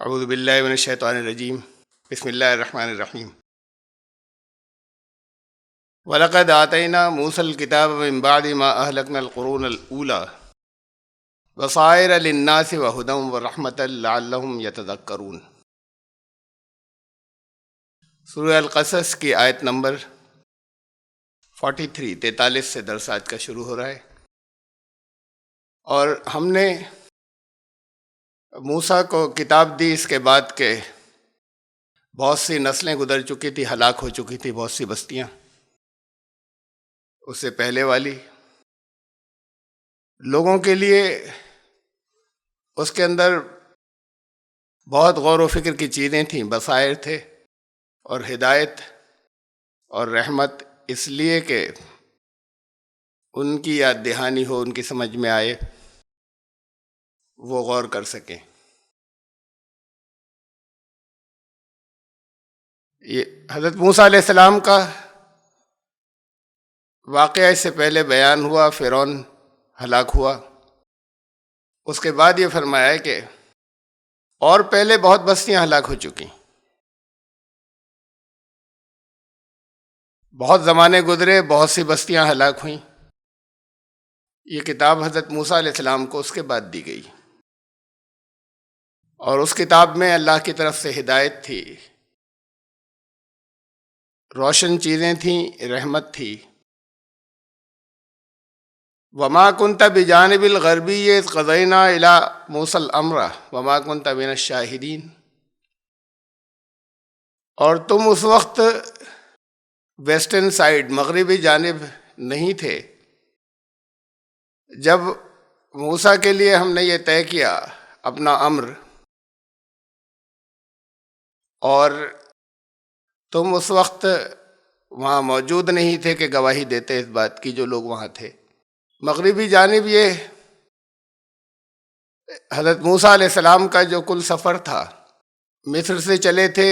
اعوذ باللہ من الشیطان الرجیم بسم اللہ الرحمن الرحیم وَلَقَدْ آتَيْنَا مُوسَى الْكِتَابَ مِن بَعْدِ مَا أَهْلَكْنَا الْقُرُونَ الْأُولَى بَصَائِرَ لِلنَّاسِ وَهُدًى وَرَحْمَةً لَعَلَّهُمْ يَتَذَكَّرُونَ۔ سورہ القصص کی آیت نمبر 43 سے درس آج کا شروع ہو رہا ہے، اور ہم نے موسیٰ کو کتاب دی اس کے بعد کہ بہت سی نسلیں گزر چکی تھی، ہلاک ہو چکی تھی بہت سی بستیاں اس سے پہلے والی۔ لوگوں کے لیے اس کے اندر بہت غور و فکر کی چیزیں تھیں، بصائر تھے اور ہدایت اور رحمت، اس لیے کہ ان کی یاد دہانی ہو، ان کی سمجھ میں آئے، وہ غور کر سکیں۔ یہ حضرت موسیٰ علیہ السلام کا واقعہ اس سے پہلے بیان ہوا، فرعون ہلاک ہوا۔ اس کے بعد یہ فرمایا ہے کہ اور پہلے بہت بستیاں ہلاک ہو چکی، بہت زمانے گزرے، بہت سی بستیاں ہلاک ہوئیں۔ یہ کتاب حضرت موسیٰ علیہ السلام کو اس کے بعد دی گئی، اور اس کتاب میں اللہ کی طرف سے ہدایت تھی، روشن چیزیں تھیں، رحمت تھی۔ وَمَا كُنْتَ بِجَانِبِ الْغَرْبِيِّ إِذْ قَضَيْنَا إِلَىٰ مُوسَى الْأَمْرَ وَمَا كُنْتَ مِنَ الشَّاهِدِينَ۔ اور تم اس وقت ویسٹرن سائڈ، مغربی جانب نہیں تھے جب موسیٰ کے لیے ہم نے یہ طے کیا اپنا امر، اور تم اس وقت وہاں موجود نہیں تھے کہ گواہی دیتے اس بات کی جو لوگ وہاں تھے۔ مغربی جانب یہ حضرت موسیٰ علیہ السلام کا جو کل سفر تھا، مصر سے چلے تھے،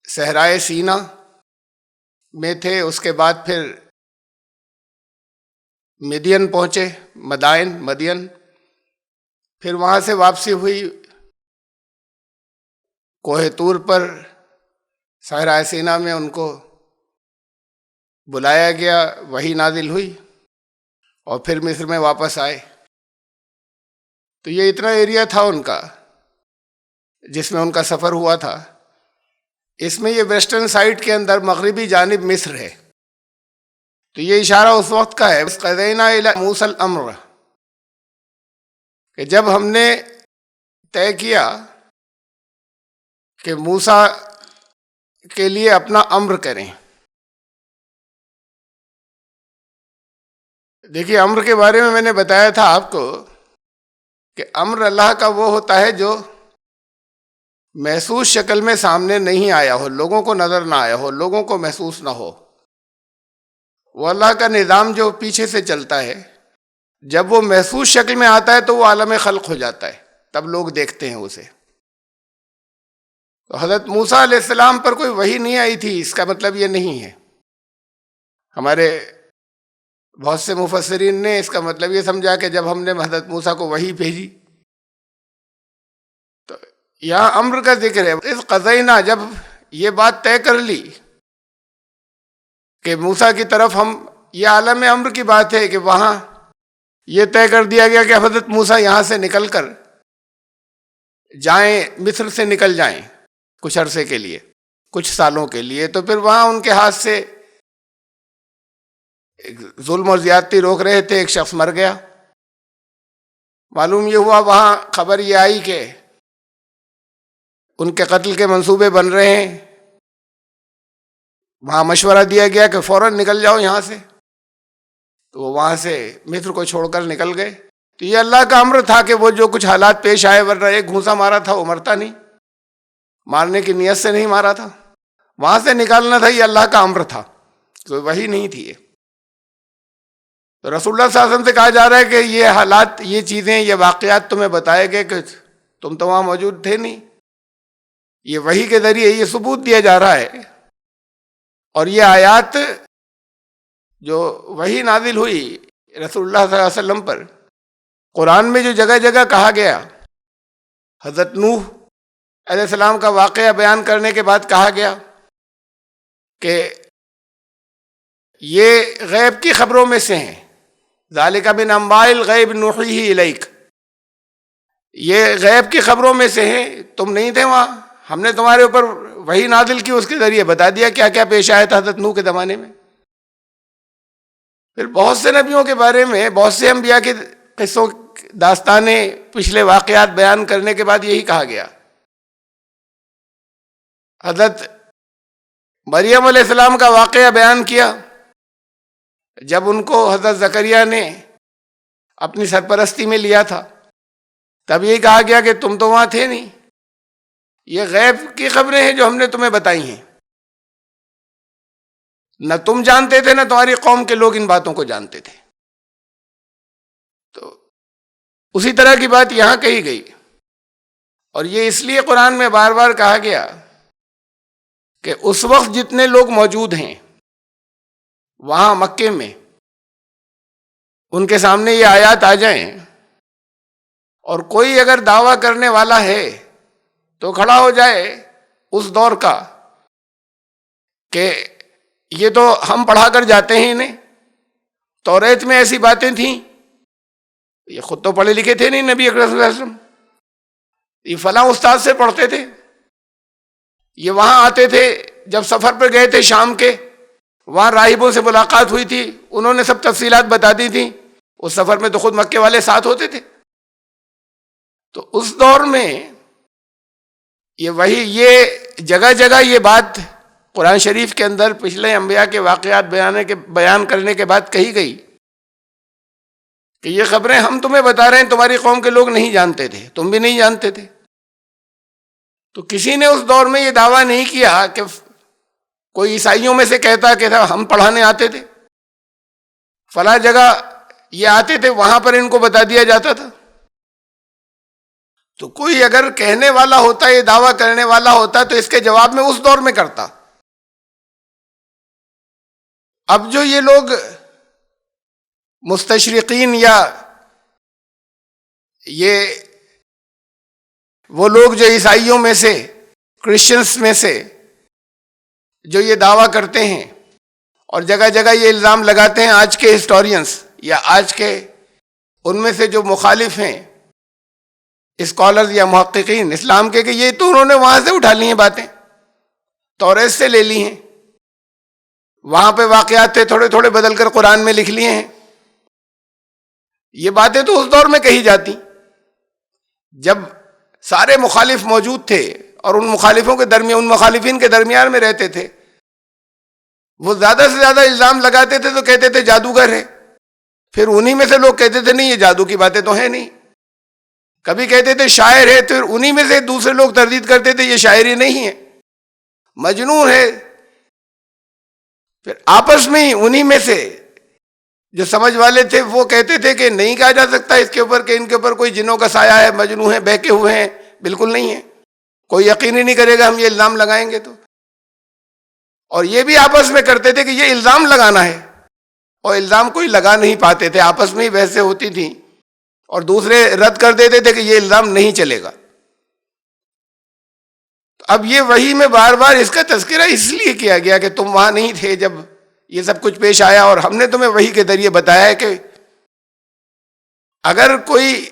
صحرائے سینا میں تھے، اس کے بعد پھر مدین پہنچے، مدین، پھر وہاں سے واپسی ہوئی، کوہ طور پر صحرائے سینا میں ان کو بلایا گیا، وحی نازل ہوئی، اور پھر مصر میں واپس آئے۔ تو یہ اتنا ایریا تھا ان کا جس میں ان کا سفر ہوا تھا۔ اس میں یہ ویسٹرن سائڈ کے اندر مغربی جانب مصر ہے، تو یہ اشارہ اس وقت کا ہے، قَضَيْنَا إِلَىٰ مُوسَى الْأَمْرَ، کہ جب ہم نے طے کیا کہ موسیٰ کے لیے اپنا امر کریں۔ دیکھیے، امر کے بارے میں نے بتایا تھا آپ کو کہ امر اللہ کا وہ ہوتا ہے جو محسوس شکل میں سامنے نہیں آیا ہو، لوگوں کو نظر نہ آیا ہو، لوگوں کو محسوس نہ ہو۔ وہ اللہ کا نظام جو پیچھے سے چلتا ہے، جب وہ محسوس شکل میں آتا ہے تو وہ عالم خلق ہو جاتا ہے، تب لوگ دیکھتے ہیں اسے۔ تو حضرت موسیٰ علیہ السلام پر کوئی وحی نہیں آئی تھی، اس کا مطلب یہ نہیں ہے۔ ہمارے بہت سے مفسرین نے اس کا مطلب یہ سمجھا کہ جب ہم نے حضرت موسیٰ کو وحی بھیجی، تو یہاں امر کا ذکر ہے۔ اس قضینا، جب یہ بات طے کر لی کہ موسیٰ کی طرف ہم، یہ عالم امر کی بات ہے کہ وہاں یہ طے کر دیا گیا کہ حضرت موسیٰ یہاں سے نکل کر جائیں، مصر سے نکل جائیں کچھ عرصے کے لیے، کچھ سالوں کے لیے۔ تو پھر وہاں ان کے ہاتھ سے ظلم اور زیادتی روک رہے تھے، ایک شخص مر گیا۔ معلوم یہ ہوا، وہاں خبر یہ آئی کہ ان کے قتل کے منصوبے بن رہے ہیں۔ وہاں مشورہ دیا گیا کہ فوراً نکل جاؤ یہاں سے، تو وہ وہاں سے مصر کو چھوڑ کر نکل گئے۔ تو یہ اللہ کا امر تھا کہ وہ جو کچھ حالات پیش آئے، ورنہ ایک گھونسا مارا تھا وہ مرتا نہیں، مارنے کی نیت سے نہیں مارا تھا، وہاں سے نکالنا تھا، یہ اللہ کا امر تھا، کوئی وحی نہیں تھی۔ تو رسول اللہ صلی اللہ علیہ وسلم سے کہا جا رہا ہے کہ یہ حالات، یہ چیزیں، یہ واقعات تمہیں بتائے گئے کہ تم تو وہاں موجود تھے نہیں۔ یہ وحی کے ذریعے یہ ثبوت دیا جا رہا ہے، اور یہ آیات جو وحی نازل ہوئی رسول اللہ صلی اللہ علیہ وسلم پر، قرآن میں جو جگہ جگہ کہا گیا، حضرت نوح علیہ السلام کا واقعہ بیان کرنے کے بعد کہا گیا کہ یہ غیب کی خبروں میں سے ہیں، ذالک من انباء الغیب نوحیہ الیک، یہ غیب کی خبروں میں سے ہیں، تم نہیں تھے وہاں، ہم نے تمہارے اوپر وحی نازل کی، اس کے ذریعے بتا دیا کیا کیا پیش آیا تھا حضرت نوح کے زمانے میں۔ پھر بہت سے نبیوں کے بارے میں، بہت سے انبیاء کے قصوں، داستانیں، پچھلے واقعات بیان کرنے کے بعد یہی کہا گیا۔ حضرت مریم علیہ السلام کا واقعہ بیان کیا، جب ان کو حضرت زکریا نے اپنی سرپرستی میں لیا تھا، تب یہی کہا گیا کہ تم تو وہاں تھے نہیں، یہ غیب کی خبریں ہیں جو ہم نے تمہیں بتائی ہیں، نہ تم جانتے تھے نہ تمہاری قوم کے لوگ ان باتوں کو جانتے تھے۔ تو اسی طرح کی بات یہاں کہی گئی، اور یہ اس لیے قرآن میں بار بار کہا گیا کہ اس وقت جتنے لوگ موجود ہیں وہاں مکے میں، ان کے سامنے یہ آیات آ جائیں اور کوئی اگر دعویٰ کرنے والا ہے تو کھڑا ہو جائے اس دور کا کہ یہ تو ہم پڑھا کر جاتے ہیں انہیں، توریت میں ایسی باتیں تھیں، یہ خود تو پڑھے لکھے تھے نہیں نبی اکرم صلی اللہ علیہ وسلم، یہ فلاں استاد سے پڑھتے تھے، یہ وہاں آتے تھے، جب سفر پہ گئے تھے شام کے، وہاں راہبوں سے ملاقات ہوئی تھی، انہوں نے سب تفصیلات بتا دی تھی، اس سفر میں تو خود مکے والے ساتھ ہوتے تھے۔ تو اس دور میں یہ جگہ جگہ یہ بات قرآن شریف کے اندر پچھلے انبیاء کے واقعات بیان کرنے کے بعد کہی گئی کہ یہ خبریں ہم تمہیں بتا رہے ہیں، تمہاری قوم کے لوگ نہیں جانتے تھے، تم بھی نہیں جانتے تھے۔ تو کسی نے اس دور میں یہ دعویٰ نہیں کیا کہ کوئی عیسائیوں میں سے کہتا کہ ہم پڑھانے آتے تھے، فلاں جگہ یہ آتے تھے، وہاں پر ان کو بتا دیا جاتا تھا۔ تو کوئی اگر کہنے والا ہوتا، یہ دعویٰ کرنے والا ہوتا، تو اس کے جواب میں اس دور میں کرتا۔ اب جو یہ لوگ مستشرقین یا یہ وہ لوگ جو عیسائیوں میں سے، کرسچنس میں سے جو یہ دعویٰ کرتے ہیں اور جگہ جگہ یہ الزام لگاتے ہیں، آج کے ہسٹورینس یا آج کے ان میں سے جو مخالف ہیں اسکالرز یا محققین اسلام کے، کہ یہ تو انہوں نے وہاں سے اٹھا لی ہیں باتیں، توریت سے لے لی ہیں، وہاں پہ واقعات تھے، تھوڑے تھوڑے بدل کر قرآن میں لکھ لیے ہیں۔ یہ باتیں تو اس دور میں کہی جاتی جب سارے مخالف موجود تھے اور ان مخالفوں کے درمیان، ان مخالفین کے درمیان میں رہتے تھے، وہ زیادہ سے زیادہ الزام لگاتے تھے تو کہتے تھے جادوگر ہے، پھر انہی میں سے لوگ کہتے تھے نہیں یہ جادو کی باتیں تو ہیں نہیں، کبھی کہتے تھے شاعر ہے، پھر انہی میں سے دوسرے لوگ تردید کرتے تھے یہ شاعری نہیں ہے، مجنون ہے، پھر آپس میں ہی انہی میں سے جو سمجھ والے تھے وہ کہتے تھے کہ نہیں کہا جا سکتا اس کے اوپر کہ ان کے اوپر کوئی جنوں کا سایہ ہے، مجنون ہیں، بہکے ہوئے ہیں، بالکل نہیں ہے، کوئی یقین ہی نہیں کرے گا ہم یہ الزام لگائیں گے تو۔ اور یہ بھی آپس میں کرتے تھے کہ یہ الزام لگانا ہے، اور الزام کوئی لگا نہیں پاتے تھے، آپس میں ہی بحثیں ہوتی تھیں اور دوسرے رد کر دیتے تھے کہ یہ الزام نہیں چلے گا۔ اب یہ وحی میں بار بار اس کا تذکرہ اس لیے کیا گیا کہ تم وہاں نہیں تھے جب یہ سب کچھ پیش آیا، اور ہم نے تمہیں وحی کے ذریعے بتایا ہے کہ اگر کوئی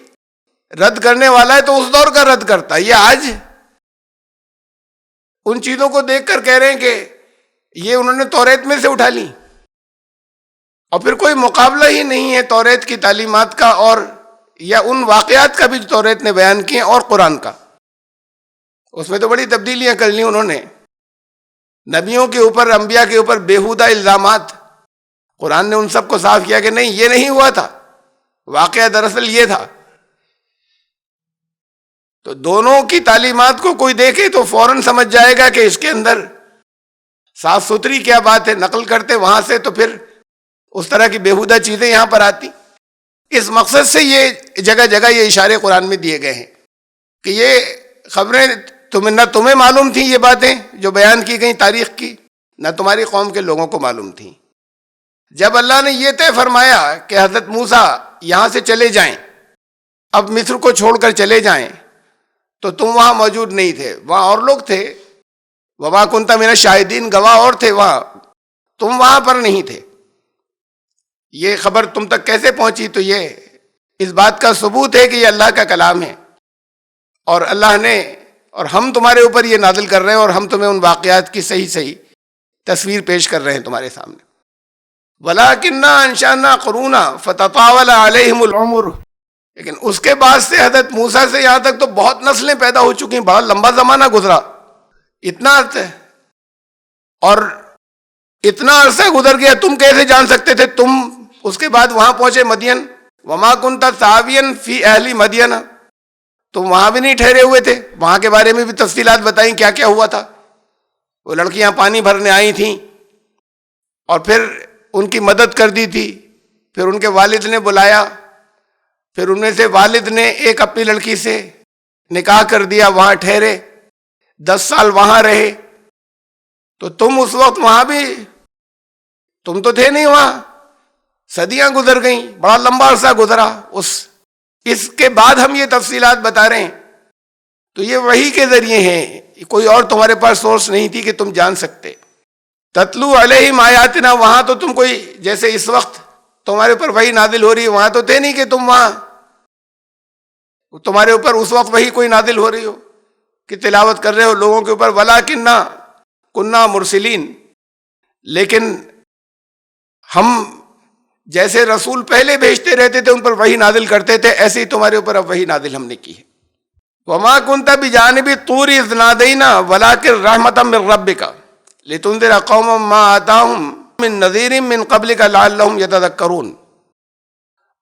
رد کرنے والا ہے تو اس دور کا رد کرتا ہے، یہ آج ان چیزوں کو دیکھ کر کہہ رہے ہیں کہ یہ انہوں نے توریت میں سے اٹھا لی، اور پھر کوئی مقابلہ ہی نہیں ہے توریت کی تعلیمات کا اور یا ان واقعات کا بھی جو توریت نے بیان کیے اور قرآن کا، اس میں تو بڑی تبدیلیاں کر لی انہوں نے، نبیوں کے اوپر، انبیاء کے اوپر بےہودہ الزامات، قرآن نے ان سب کو صاف کیا کہ نہیں یہ نہیں ہوا تھا، واقعہ دراصل یہ تھا۔ تو دونوں کی تعلیمات کو کوئی دیکھے تو فوراً سمجھ جائے گا کہ اس کے اندر صاف ستھری کیا بات ہے، نقل کرتے وہاں سے تو پھر اس طرح کی بےہودہ چیزیں یہاں پر آتی۔ اس مقصد سے یہ جگہ جگہ یہ اشارے قرآن میں دیے گئے ہیں کہ یہ خبریں نہ تمہیں معلوم تھیں، یہ باتیں جو بیان کی گئیں تاریخ کی، نہ تمہاری قوم کے لوگوں کو معلوم تھیں۔ جب اللہ نے یہ طے فرمایا کہ حضرت موسیٰ یہاں سے چلے جائیں، اب مصر کو چھوڑ کر چلے جائیں، تو تم وہاں موجود نہیں تھے، وہاں اور لوگ تھے. وما کنت من الشاہدین، گواہ اور تھے وہاں، تم وہاں پر نہیں تھے. یہ خبر تم تک کیسے پہنچی؟ تو یہ اس بات کا ثبوت ہے کہ یہ اللہ کا کلام ہے، اور اللہ نے اور ہم تمہارے اوپر یہ نازل کر رہے ہیں، اور ہم تمہیں ان واقعات کی صحیح صحیح تصویر پیش کر رہے ہیں تمہارے سامنے. وَلَٰكِنَّا أَنشَأْنَا قُرُونًا فَتَطَاوَلَ عَلَيْهِمُ الْعُمُرُ، لیکن اس کے بعد سے حضرت موسیٰ سے یہاں تک تو بہت نسلیں پیدا ہو چکی ہیں، بڑا لمبا زمانہ گزرا. اتنا اور اتنا عرصہ گزر گیا، تم کیسے جان سکتے تھے؟ تم اس کے بعد وہاں پہنچے مدین. وما کنت ثاویا فی اہل مدین، تم وہاں بھی نہیں ٹھہرے ہوئے تھے. وہاں کے بارے میں بھی تفصیلات بتائیں کیا کیا ہوا تھا. وہ لڑکیاں پانی بھرنے آئی تھیں اور پھر ان کی مدد کر دی تھی. پھر ان کے والد نے بلایا، پھر ان میں سے والد نے ایک اپنی لڑکی سے نکاح کر دیا، وہاں ٹھہرے 10 سال وہاں رہے. تو تم اس وقت وہاں بھی تم تو تھے نہیں وہاں. صدیاں گزر گئیں، بڑا لمبا عرصہ گزرا. اس کے بعد ہم یہ تفصیلات بتا رہے ہیں. تو یہ وحی کے ذریعے ہیں، کوئی اور تمہارے پاس سورس نہیں تھی کہ تم جان سکتے. تتلو علیہم آیاتنا، وہاں تو تم کوئی جیسے اس وقت تمہارے اوپر وحی نازل ہو رہی ہے، وہاں تو تھے نہیں کہ تم وہاں تمہارے اوپر اس وقت وحی کوئی نازل ہو رہی ہو کہ تلاوت کر رہے ہو لوگوں کے اوپر. وَلَٰكِنَّا كُنَّا مُرْسِلِينَ، لیکن ہم جیسے رسول پہلے بھیجتے رہتے تھے، ان پر وحی نازل کرتے تھے، ایسے ہی تمہارے اوپر اب وحی نازل ہم نے کی ہے. وَمَا كُنْتَ بِجَانِبِ الطُّورِ إِذْ نَادَيْنَا وَلَٰكِن رَحْمَةً مِّن رَّبِّكَ لِتُنذِرَ قَوْمًا مَّا آتَاهُم مِّن نَّذِيرٍ مِّن قَبْلِكَ لَعَلَّهُمْ يَتَذَكَّرُونَ.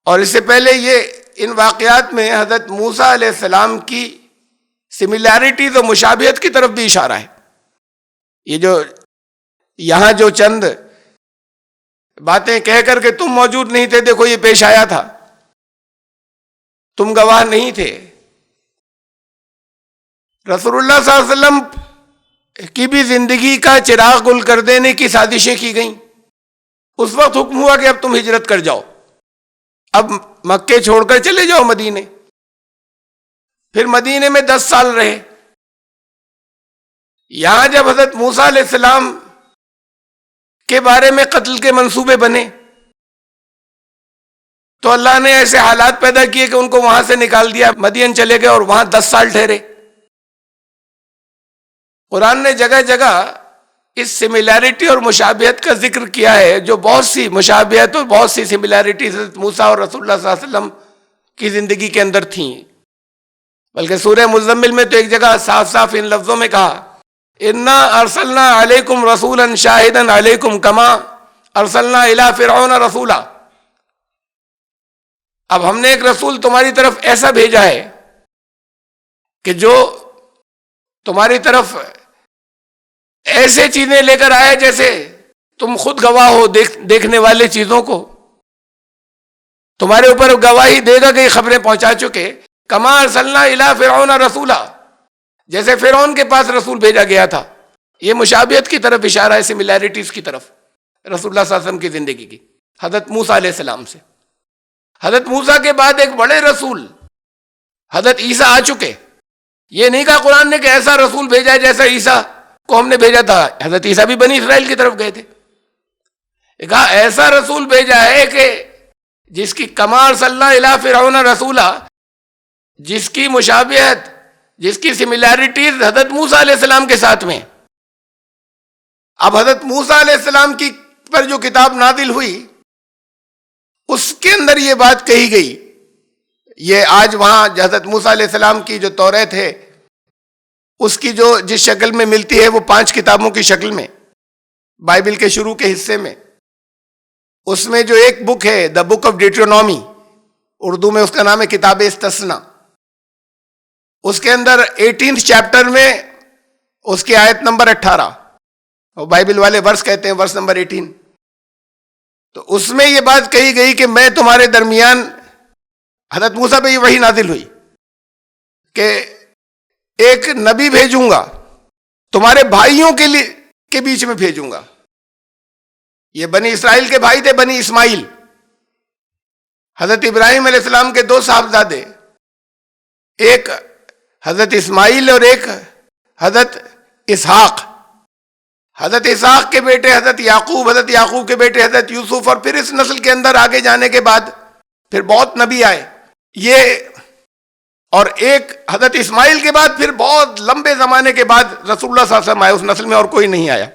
اور اس سے پہلے یہ ان واقعات میں حضرت موسیٰ علیہ السلام کی سملیرٹیز اور مشابہت کی طرف بھی اشارہ ہے. یہ جو یہاں جو چند باتیں کہہ کر کے تم موجود نہیں تھے، دیکھو یہ پیش آیا تھا، تم گواہ نہیں تھے. رسول اللہ صلی اللہ علیہ وسلم کی بھی زندگی کا چراغ گل کر دینے کی سازشیں کی گئیں. اس وقت حکم ہوا کہ اب تم ہجرت کر جاؤ، اب مکے چھوڑ کر چلے جاؤ مدینے. پھر مدینے میں 10 سال رہے. یہاں جب حضرت موسیٰ علیہ السلام کے بارے میں قتل کے منصوبے بنے تو اللہ نے ایسے حالات پیدا کیے کہ ان کو وہاں سے نکال دیا، مدین چلے گئے اور وہاں 10 سال ٹھہرے. قرآن نے جگہ جگہ اس سملیرٹی اور مشابہت کا ذکر کیا ہے، جو بہت سی مشابہت اور بہت سی سملیرٹیز موسیٰ اور رسول اللہ صلی اللہ علیہ وسلم کی زندگی کے اندر تھیں. بلکہ سورہ مزمل میں تو ایک جگہ صاف صاف ان لفظوں میں کہا، انا ارسلنا علیکم رسولا شاہدا علیکم کما ارسلنا الی فرعون رسولا. اب ہم نے ایک رسول تمہاری طرف ایسا بھیجا ہے کہ جو تمہاری طرف ایسے چیزیں لے کر آئے جیسے تم خود گواہ ہو دیکھنے والے چیزوں کو. تمہارے اوپر گواہی دے گا کہ یہ خبریں پہنچا چکے. کما ارسلنا الی فرعون رسولا، جیسے فرعون کے پاس رسول بھیجا گیا تھا. یہ مشابہت کی طرف اشارہ ہے، سملیرٹیز کی طرف رسول اللہ صلی اللہ علیہ وسلم کی زندگی کی حضرت موسیٰ علیہ السلام سے. حضرت موسیٰ کے بعد ایک بڑے رسول حضرت عیسیٰ آ چکے. یہ نہیں کہا قرآن نے کہ ایسا رسول بھیجا ہے جیسا عیسیٰ کو ہم نے بھیجا تھا. حضرت عیسیٰ بھی بنی اسرائیل کی طرف گئے تھے. کہا ایسا رسول بھیجا ہے کہ جس کی کما ارسلنا الی فرعون رسولا، جس کی مشابہت، جس کی سملیرٹیز حضرت موسیٰ علیہ السلام کے ساتھ میں. اب حضرت موسیٰ علیہ السلام کی پر جو کتاب نازل ہوئی اس کے اندر یہ بات کہی گئی. یہ آج وہاں حضرت موسیٰ علیہ السلام کی جو توریت ہے اس کی جو جس شکل میں ملتی ہے وہ 5 کتابوں کی شکل میں بائبل کے شروع کے حصے میں. اس میں جو ایک بک ہے دا بک آف ڈیٹرونومی، اردو میں اس کا نام ہے کتاب استثنا. اس کے اندر 18 چیپٹر میں اس کی آیت نمبر 18، اور بائبل والے ورس کہتے ہیں ورس نمبر 18. تو اس میں یہ بات کہی گئی کہ میں تمہارے درمیان حضرت موسیٰ پہ یہ وحی نازل ہوئی کہ ایک نبی بھیجوں گا، تمہارے بھائیوں کے بیچ میں بھیجوں گا. یہ بنی اسرائیل کے بھائی تھے، بنی اسماعیل. حضرت ابراہیم علیہ السلام کے 2 صاحبزادے، ایک حضرت اسماعیل اور ایک حضرت اسحاق، حضرت اسحاق کے بیٹے حضرت یعقوب کے بیٹے حضرت یوسف، اور پھر اس نسل کے اندر آگے جانے کے بعد پھر بہت نبی آئے یہ، اور ایک حضرت اسماعیل کے بعد پھر بہت لمبے زمانے کے بعد رسول اللہ صلی اللہ علیہ وسلم آئے، اس نسل میں اور کوئی نہیں آیا۔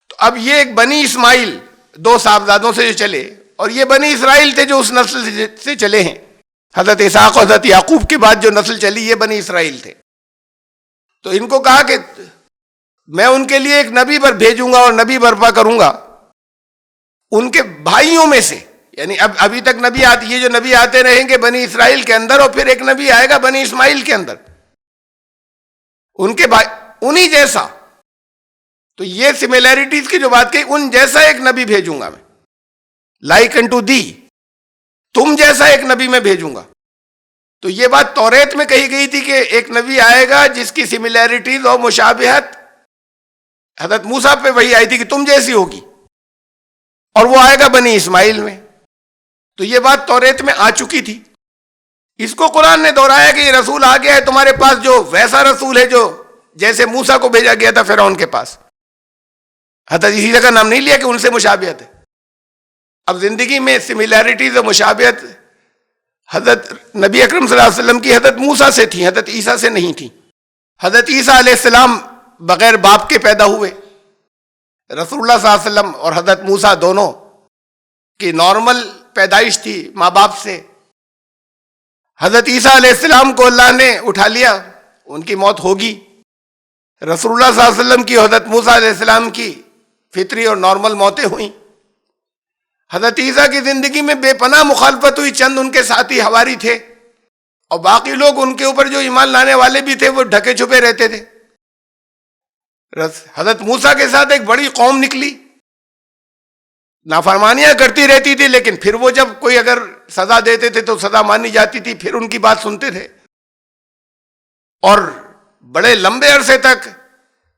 تو اب یہ ایک بنی اسماعیل دو صاحبزادوں سے جو چلے، اور یہ بنی اسرائیل تھے جو اس نسل سے چلے ہیں، حضرت اسحاق اور حضرت یعقوب کے بعد جو نسل چلی یہ بنی اسرائیل تھے۔ تو ان کو کہا کہ میں ان کے لیے ایک نبی پر بھیجوں گا اور نبی برپا کروں گا ان کے بھائیوں میں سے، یعنی ابھی تک نبی آتے، یہ جو نبی آتے رہیں گے بنی اسرائیل کے اندر، اور پھر ایک نبی آئے گا بنی اسماعیل کے اندر، ان کے بھائی انہی جیسا۔ تو یہ سملیرٹیز کی جو بات کہی، ان جیسا ایک نبی بھیجوں گا میں، لائک انٹو دی، تم جیسا ایک نبی میں بھیجوں گا۔ تو یہ بات توریت میں کہی گئی تھی کہ ایک نبی آئے گا جس کی سملیرٹیز اور مشابہت حضرت موسیٰ پہ وہی آئی تھی کہ تم جیسی ہوگی، اور وہ آئے گا بنی اسماعیل میں۔ تو یہ بات توریت میں آ چکی تھی، اس کو قرآن نے دہرایا کہ یہ رسول آ گیا ہے تمہارے پاس جو ویسا رسول ہے جو جیسے موسیٰ کو بھیجا گیا تھا فرعون کے پاس۔ حضرت عیسیٰ کا نام نہیں لیا کہ ان سے مشابہت ہے۔ اب زندگی میں سملیرٹیز اور مشابہت حضرت نبی اکرم صلی اللہ علیہ وسلم کی حضرت موسیٰ سے تھی، حضرت عیسیٰ سے نہیں تھی۔ حضرت عیسیٰ علیہ السلام بغیر باپ کے پیدا ہوئے، رسول اللہ صلی اللہ علیہ وسلم اور حضرت موسیٰ دونوں کی نارمل پیدائش تھی ماں باپ سے۔ حضرت عیسیٰ علیہ السلام کو اللہ نے اٹھا لیا، ان کی موت ہوگی۔ رسول اللہ صلی اللہ علیہ وسلم کی حضرت موسیٰ علیہ السلام کی فطری اور نارمل موتیں ہوئیں۔ حضرت عیسیٰ کی زندگی میں بے پناہ مخالفت ہوئی، چند ان کے ساتھی حواری تھے، اور باقی لوگ ان کے اوپر جو ایمان لانے والے بھی تھے وہ ڈھکے چھپے رہتے تھے۔ حضرت موسیٰ کے ساتھ ایک بڑی قوم نکلی، نافرمانیاں کرتی رہتی تھی، لیکن پھر وہ جب کوئی اگر سزا دیتے تھے تو سزا مانی جاتی تھی، پھر ان کی بات سنتے تھے، اور بڑے لمبے عرصے تک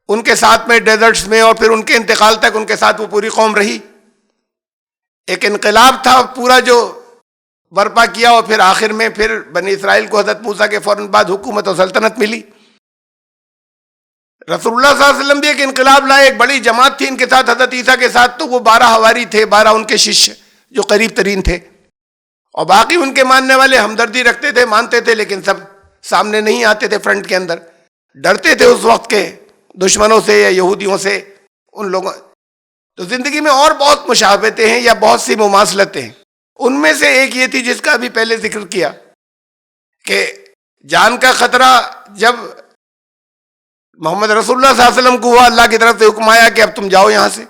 ان کے ساتھ میں ڈیزرٹس میں، اور پھر ان کے انتقال تک ان کے ساتھ وہ پوری قوم رہی۔ ایک انقلاب تھا پورا جو برپا کیا، اور پھر آخر میں پھر بنی اسرائیل کو حضرت موسیٰ کے فوراً بعد حکومت و سلطنت ملی۔ رسول اللہ صلی اللہ علیہ وسلم بھی ایک انقلاب لائے، ایک بڑی جماعت تھی ان کے ساتھ حضرت عیسیٰ کے ساتھ، تو وہ 12 حواری تھے، 12 ان کے شیشیہ جو قریب ترین تھے، اور باقی ان کے ماننے والے ہمدردی رکھتے تھے، مانتے تھے، لیکن سب سامنے نہیں آتے تھے فرنٹ کے اندر، ڈرتے تھے اس وقت کے دشمنوں سے یا یہودیوں سے ان لوگوں۔ تو زندگی میں اور بہت مشابہتیں ہیں یا بہت سی مماثلتیں ہیں، ان میں سے ایک یہ تھی جس کا بھی پہلے ذکر کیا کہ جان کا خطرہ جب محمد رسول اللہ صلی اللہ علیہ وسلم کو ہوا، اللہ کی طرف سے حکم آیا کہ اب تم جاؤ یہاں سے،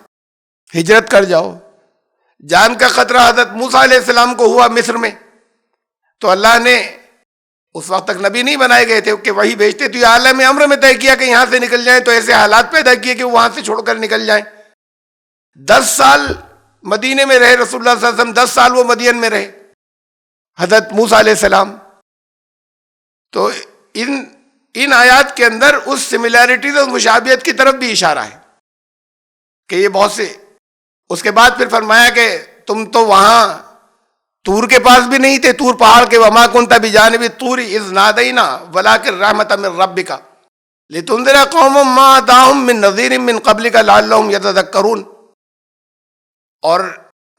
ہجرت کر جاؤ۔ جان کا خطرہ حضرت موسیٰ علیہ السلام کو ہوا مصر میں، تو اللہ نے اس وقت تک نبی نہیں بنائے گئے تھے کہ وہی بھیجتے، تو یہ عالم امر میں طے کیا کہ یہاں سے نکل جائیں، تو ایسے حالات پیدا کیے کہ وہاں سے چھوڑ کر نکل جائیں۔ 10 سال مدینے میں رہے رسول اللہ صلی اللہ علیہ وسلم، 10 سال وہ مدین میں رہے حضرت موسیٰ علیہ السلام۔ تو ان آیات کے اندر اس سملیرٹیز اور مشابہت کی طرف بھی اشارہ ہے کہ یہ بہت سے۔ اس کے بعد پھر فرمایا کہ تم تو وہاں طور کے پاس بھی نہیں تھے، طور پہاڑ کے، وما کنت بجانب الطور اذ نادینا ولکن رحمۃ من ربک لتنذر قوما ما اتاہم من نذیر من قبلک لعلہم یتذکرون۔ اور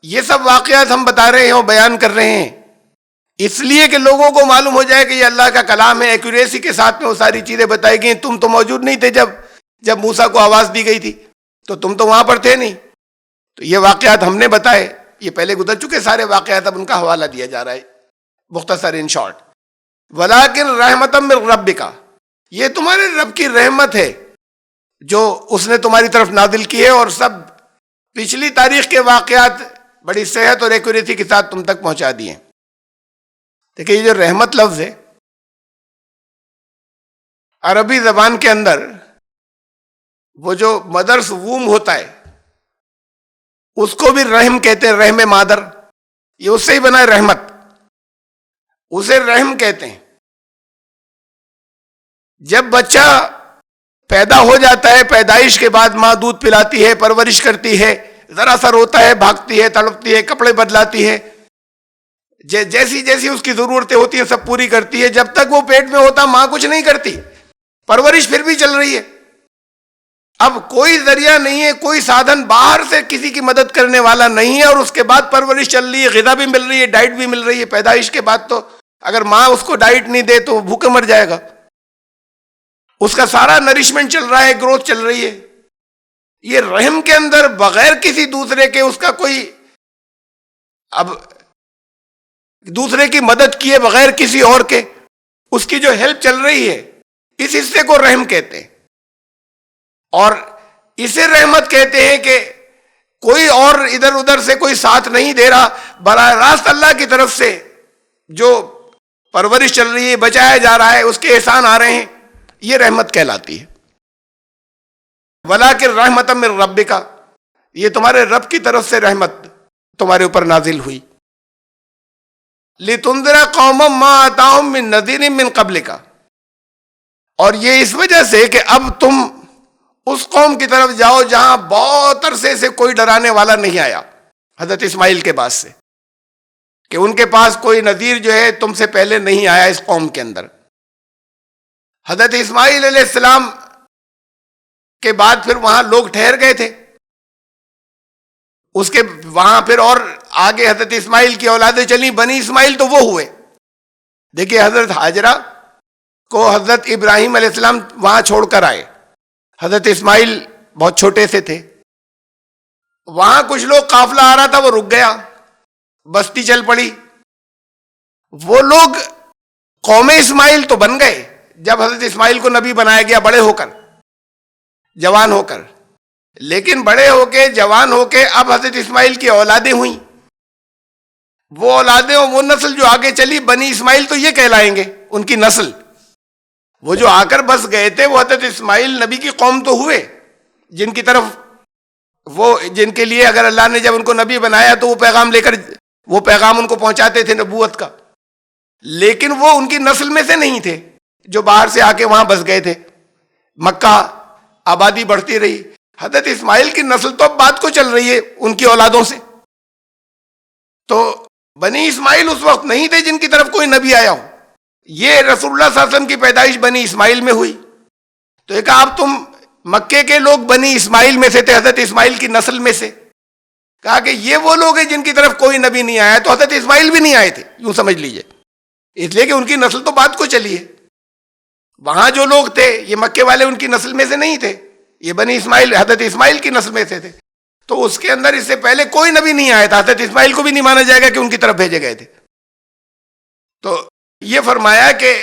یہ سب واقعات ہم بتا رہے ہیں اور بیان کر رہے ہیں اس لیے کہ لوگوں کو معلوم ہو جائے کہ یہ اللہ کا کلام ہے، ایکوریسی کے ساتھ میں وہ ساری چیزیں بتائی گئی۔ تم تو موجود نہیں تھے جب موسیٰ کو آواز دی گئی تھی، تو تم تو وہاں پر تھے نہیں۔ تو یہ واقعات ہم نے بتائے، یہ پہلے گزر چکے سارے واقعات، اب ان کا حوالہ دیا جا رہا ہے مختصر ان شارٹ۔ وَلَٰكِن رَحْمَةً مِّن رَبِّكَ، یہ تمہارے رب کی رحمت ہے جو اس نے تمہاری طرف نازل کی ہے، اور سب پچھلی تاریخ کے واقعات بڑی صحت اور ایکوریسی کے ساتھ تم تک پہنچا دیے۔ دیکھیں یہ جو رحمت لفظ ہے عربی زبان کے اندر، وہ جو مدرس ووم ہوتا ہے اس کو بھی رحم کہتے ہیں، رحم مادر، یہ اس سے ہی بنا ہے رحمت، اسے رحم کہتے ہیں۔ جب بچہ پیدا ہو جاتا ہے، پیدائش کے بعد ماں دودھ پلاتی ہے، پرورش کرتی ہے، ذرا سا روتا ہے، بھاگتی ہے، تڑپتی ہے، کپڑے بدلاتی ہے، جیسی جیسی اس کی ضرورتیں ہوتی ہیں سب پوری کرتی ہے۔ جب تک وہ پیٹ میں ہوتا ماں کچھ نہیں کرتی، پرورش پھر بھی چل رہی ہے. اب کوئی ذریعہ نہیں ہے, کوئی سادھن باہر سے کسی کی مدد کرنے والا نہیں ہے, اور اس کے بعد پرورش چل رہی ہے, غذا بھی مل رہی ہے, ڈائٹ بھی مل رہی ہے. پیدائش کے بعد تو اگر ماں اس کو ڈائٹ نہیں دے تو وہ بھوکے مر جائے گا. اس کا سارا نرشمنٹ چل رہا ہے, گروتھ چل رہی ہے. یہ رحم کے اندر بغیر کسی دوسرے کے اس کا کوئی, اب دوسرے کی مدد کیے بغیر کسی اور کے اس کی جو ہیلپ چل رہی ہے, اس حصے کو رحم کہتے ہیں. اور اسے رحمت کہتے ہیں کہ کوئی اور ادھر ادھر سے کوئی ساتھ نہیں دے رہا, براہ راست اللہ کی طرف سے جو پرورش چل رہی ہے, بچایا جا رہا ہے, اس کے احسان آ رہے ہیں, یہ رحمت کہلاتی ہے. وَلَٰكِن رَحْمَةً مِّن رَبِّكَ, یہ تمہارے رب کی طرف سے رحمت تمہارے اوپر نازل ہوئی. لِتُنذِرَ قَوْمًا مَّا أَتَاهُم مِّن نَّذِيرٍ مِّن قَبْلِكَ, اور یہ اس وجہ سے کہ اب تم اس قوم کی طرف جاؤ جہاں بہت عرصے سے کوئی ڈرانے والا نہیں آیا, حضرت اسماعیل کے بعد سے, کہ ان کے پاس کوئی نذیر جو ہے تم سے پہلے نہیں آیا اس قوم کے اندر. حضرت اسماعیل علیہ السلام کے بعد پھر وہاں لوگ ٹھہر گئے تھے, اس کے وہاں پھر اور آگے حضرت اسماعیل کی اولادیں چلی, بنی اسماعیل تو وہ ہوئے. دیکھیے حضرت ہاجرہ کو حضرت ابراہیم علیہ السلام وہاں چھوڑ کر آئے, حضرت اسماعیل بہت چھوٹے سے تھے. وہاں کچھ لوگ قافلہ آ رہا تھا, وہ رک گیا, بستی چل پڑی. وہ لوگ قوم اسماعیل تو بن گئے جب حضرت اسماعیل کو نبی بنایا گیا, بڑے ہو کر, جوان ہو کر. لیکن بڑے ہو کے جوان ہو کے اب حضرت اسماعیل کی اولادیں ہوئیں. وہ اولادیں اور وہ نسل جو آگے چلی, بنی اسماعیل تو یہ کہلائیں گے, ان کی نسل. وہ جو آ کر بس گئے تھے وہ حضرت اسماعیل نبی کی قوم تو ہوئے, جن کی طرف وہ, جن کے لیے اگر اللہ نے جب ان کو نبی بنایا تو وہ پیغام لے کر, وہ پیغام ان کو پہنچاتے تھے نبوت کا. لیکن وہ ان کی نسل میں سے نہیں تھے جو باہر سے آ کے وہاں بس گئے تھے. مکہ آبادی بڑھتی رہی, حضرت اسماعیل کی نسل تو اب بات کو چل رہی ہے ان کی اولادوں سے. تو بنی اسماعیل اس وقت نہیں تھے جن کی طرف کوئی نبی آیا ہو. یہ رسول اللہ صلی اللہ علیہ وسلم کی پیدائش بنی اسماعیل میں ہوئی. تو ایک آپ تم مکے کے لوگ بنی اسماعیل میں سے تھے, حضرت اسماعیل کی نسل میں سے. کہا کہ یہ وہ لوگ ہیں جن کی طرف کوئی نبی نہیں آیا, تو حضرت اسماعیل بھی نہیں آئے تھے, یوں سمجھ لیجئے, اس لیے کہ ان کی نسل تو بات کو چلی ہے. وہاں جو لوگ تھے یہ مکے والے ان کی نسل میں سے نہیں تھے, یہ بنی اسماعیل حضرت اسماعیل کی نسل میں سے تھے. تو اس کے اندر اس سے پہلے کوئی نبی نہیں آیا تھا, حضرت اسماعیل کو بھی نہیں مانا جائے گا کہ ان کی طرف بھیجے گئے تھے. تو یہ فرمایا کہ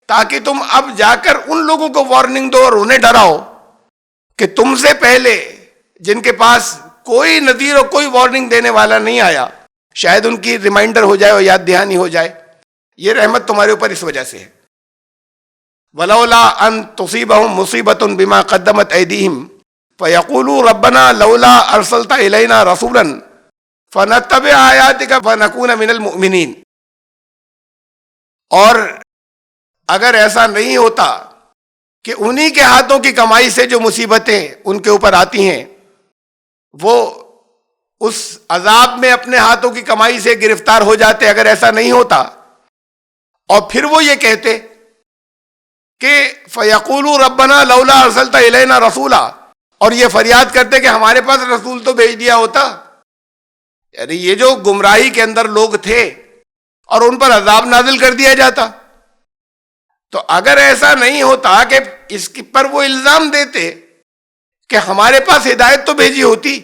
تاکہ تم اب جا کر ان لوگوں کو وارننگ دو اور انہیں ڈراؤ کہ تم سے پہلے جن کے پاس کوئی نذیر اور کوئی وارننگ دینے والا نہیں آیا, شاید ان کی ریمائنڈر ہو جائے اور یاد دہانی ہو جائے. یہ رحمت تمہارے اوپر اس وجہ سے ہے. وَلَوْلَا أَن تُصِيبَهُم مُّصِيبَةٌ بِمَا قَدَّمَتْ أَيْدِيهِمْ فَيَقُولُوا رَبَّنَا لَوْلَا أَرْسَلْتَ إِلَيْنَا رَسُولًا فَنَتَّبِعَ آيَاتِكَ فَنَكُونَ مِنَ الْمُؤْمِنِينَ. اور اگر ایسا نہیں ہوتا کہ انہی کے ہاتھوں کی کمائی سے جو مصیبتیں ان کے اوپر آتی ہیں وہ اس عذاب میں اپنے ہاتھوں کی کمائی سے گرفتار ہو جاتے, اگر ایسا نہیں ہوتا, اور پھر وہ یہ کہتے کہ فَيَقُولُوا رَبَّنَا لَوْلَا أَرْسَلْتَ إِلَيْنَا رَسُولًا, اور یہ فریاد کرتے کہ ہمارے پاس رسول تو بھیج دیا ہوتا. یعنی یہ جو گمراہی کے اندر لوگ تھے اور ان پر عذاب نازل کر دیا جاتا. تو اگر ایسا نہیں ہوتا کہ اس پر وہ الزام دیتے کہ ہمارے پاس ہدایت تو بھیجی ہوتی,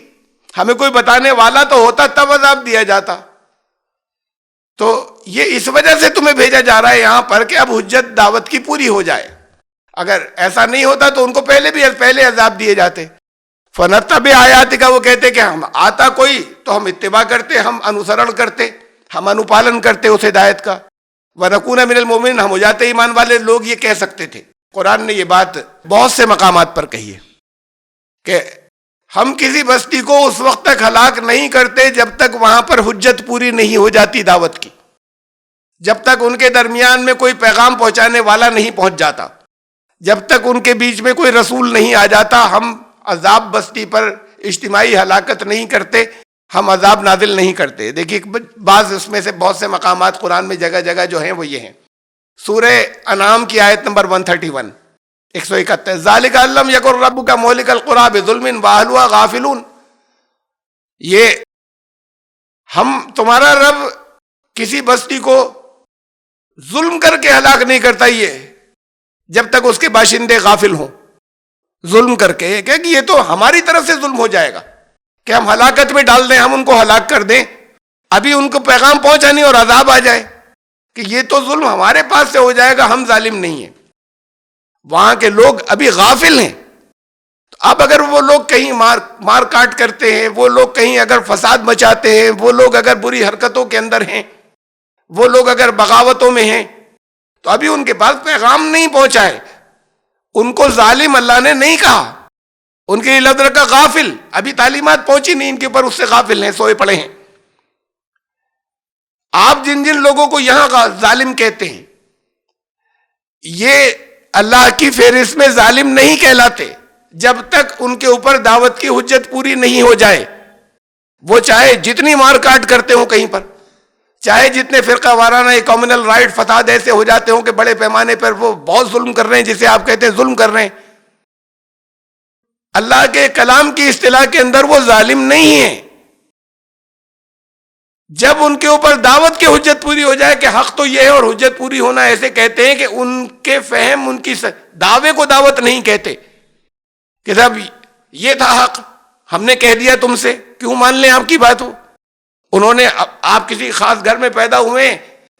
ہمیں کوئی بتانے والا تو ہوتا, تب عذاب دیا جاتا. تو یہ اس وجہ سے تمہیں بھیجا جا رہا ہے یہاں پر کہ اب حجت دعوت کی پوری ہو جائے. اگر ایسا نہیں ہوتا تو ان کو پہلے عذاب دیے جاتے. فَنَتَّبِعَ آيَاتِكَ, وہ کہتے کہ ہم آتا کوئی تو ہم اتباع کرتے, ہم انوسرن کرتے, ہم انوپالن کرتے اس ہدایت کا. وَنَكُونَ مِنَ الْمُؤْمِنِينَ, ہم ہو جاتے ایمان والے. لوگ یہ کہہ سکتے تھے. قرآن نے یہ بات بہت سے مقامات پر کہی ہے کہ ہم کسی بستی کو اس وقت تک ہلاک نہیں کرتے جب تک وہاں پر حجت پوری نہیں ہو جاتی دعوت کی, جب تک ان کے درمیان میں کوئی پیغام پہنچانے والا نہیں پہنچ جاتا, جب تک ان کے بیچ میں کوئی رسول نہیں آ جاتا, ہم عذاب بستی پر اجتماعی ہلاکت نہیں کرتے, ہم عذاب نازل نہیں کرتے. دیکھیے بعض اس میں سے بہت سے مقامات قرآن میں جگہ جگہ جو ہیں وہ یہ ہیں. سورہ انعام کی آیت نمبر 131, 171 ذالک ان لم یکن ربک مہلک القری بظلم واہلھا غافلون. یہ تمہارا رب کسی بستی کو ظلم کر کے ہلاک نہیں کرتا یہ جب تک اس کے باشندے غافل ہوں. ظلم کر کے کہ یہ تو ہماری طرف سے ظلم ہو جائے گا کہ ہم ہلاکت میں ڈال دیں, ہم ان کو ہلاک کر دیں, ابھی ان کو پیغام پہنچا نہیں اور عذاب آ جائے کہ یہ تو ظلم ہمارے پاس سے ہو جائے گا, ہم ظالم نہیں ہیں. وہاں کے لوگ ابھی غافل ہیں. تو اب اگر وہ لوگ کہیں مار کاٹ کرتے ہیں, وہ لوگ کہیں اگر فساد مچاتے ہیں, وہ لوگ اگر بری حرکتوں کے اندر ہیں, وہ لوگ اگر بغاوتوں میں ہیں, تو ابھی ان کے پاس پیغام نہیں پہنچا ہے. ان کو ظالم اللہ نے نہیں کہا, ان کے لیے لفظ رکھا غافل. ابھی تعلیمات پہنچی نہیں ان کے اوپر, اس سے غافل ہیں, سوئے پڑے ہیں. آپ جن جن لوگوں کو یہاں ظالم کہتے ہیں, یہ اللہ کی فہرست میں ظالم نہیں کہلاتے جب تک ان کے اوپر دعوت کی حجت پوری نہیں ہو جائے. وہ چاہے جتنی مار کاٹ کرتے ہوں کہیں پر, چاہے جتنے فرقہ وارانہ کمیونل رائٹ فساد ایسے ہو جاتے ہوں کہ بڑے پیمانے پر وہ بہت ظلم کر رہے ہیں, جسے آپ کہتے ہیں ظلم کر رہے ہیں, اللہ کے کلام کی اصطلاح کے اندر وہ ظالم نہیں ہیں. جب ان کے اوپر دعوت کی حجت پوری ہو جائے کہ حق تو یہ ہے, اور حجت پوری ہونا ایسے کہتے ہیں کہ ان کے فہم, ان کی دعوے کو دعوت نہیں کہتے کہ صاحب یہ تھا حق, ہم نے کہہ دیا تم سے, کیوں مان لیں آپ کی بات ہو. انہوں نے, آپ کسی خاص گھر میں پیدا ہوئے ہیں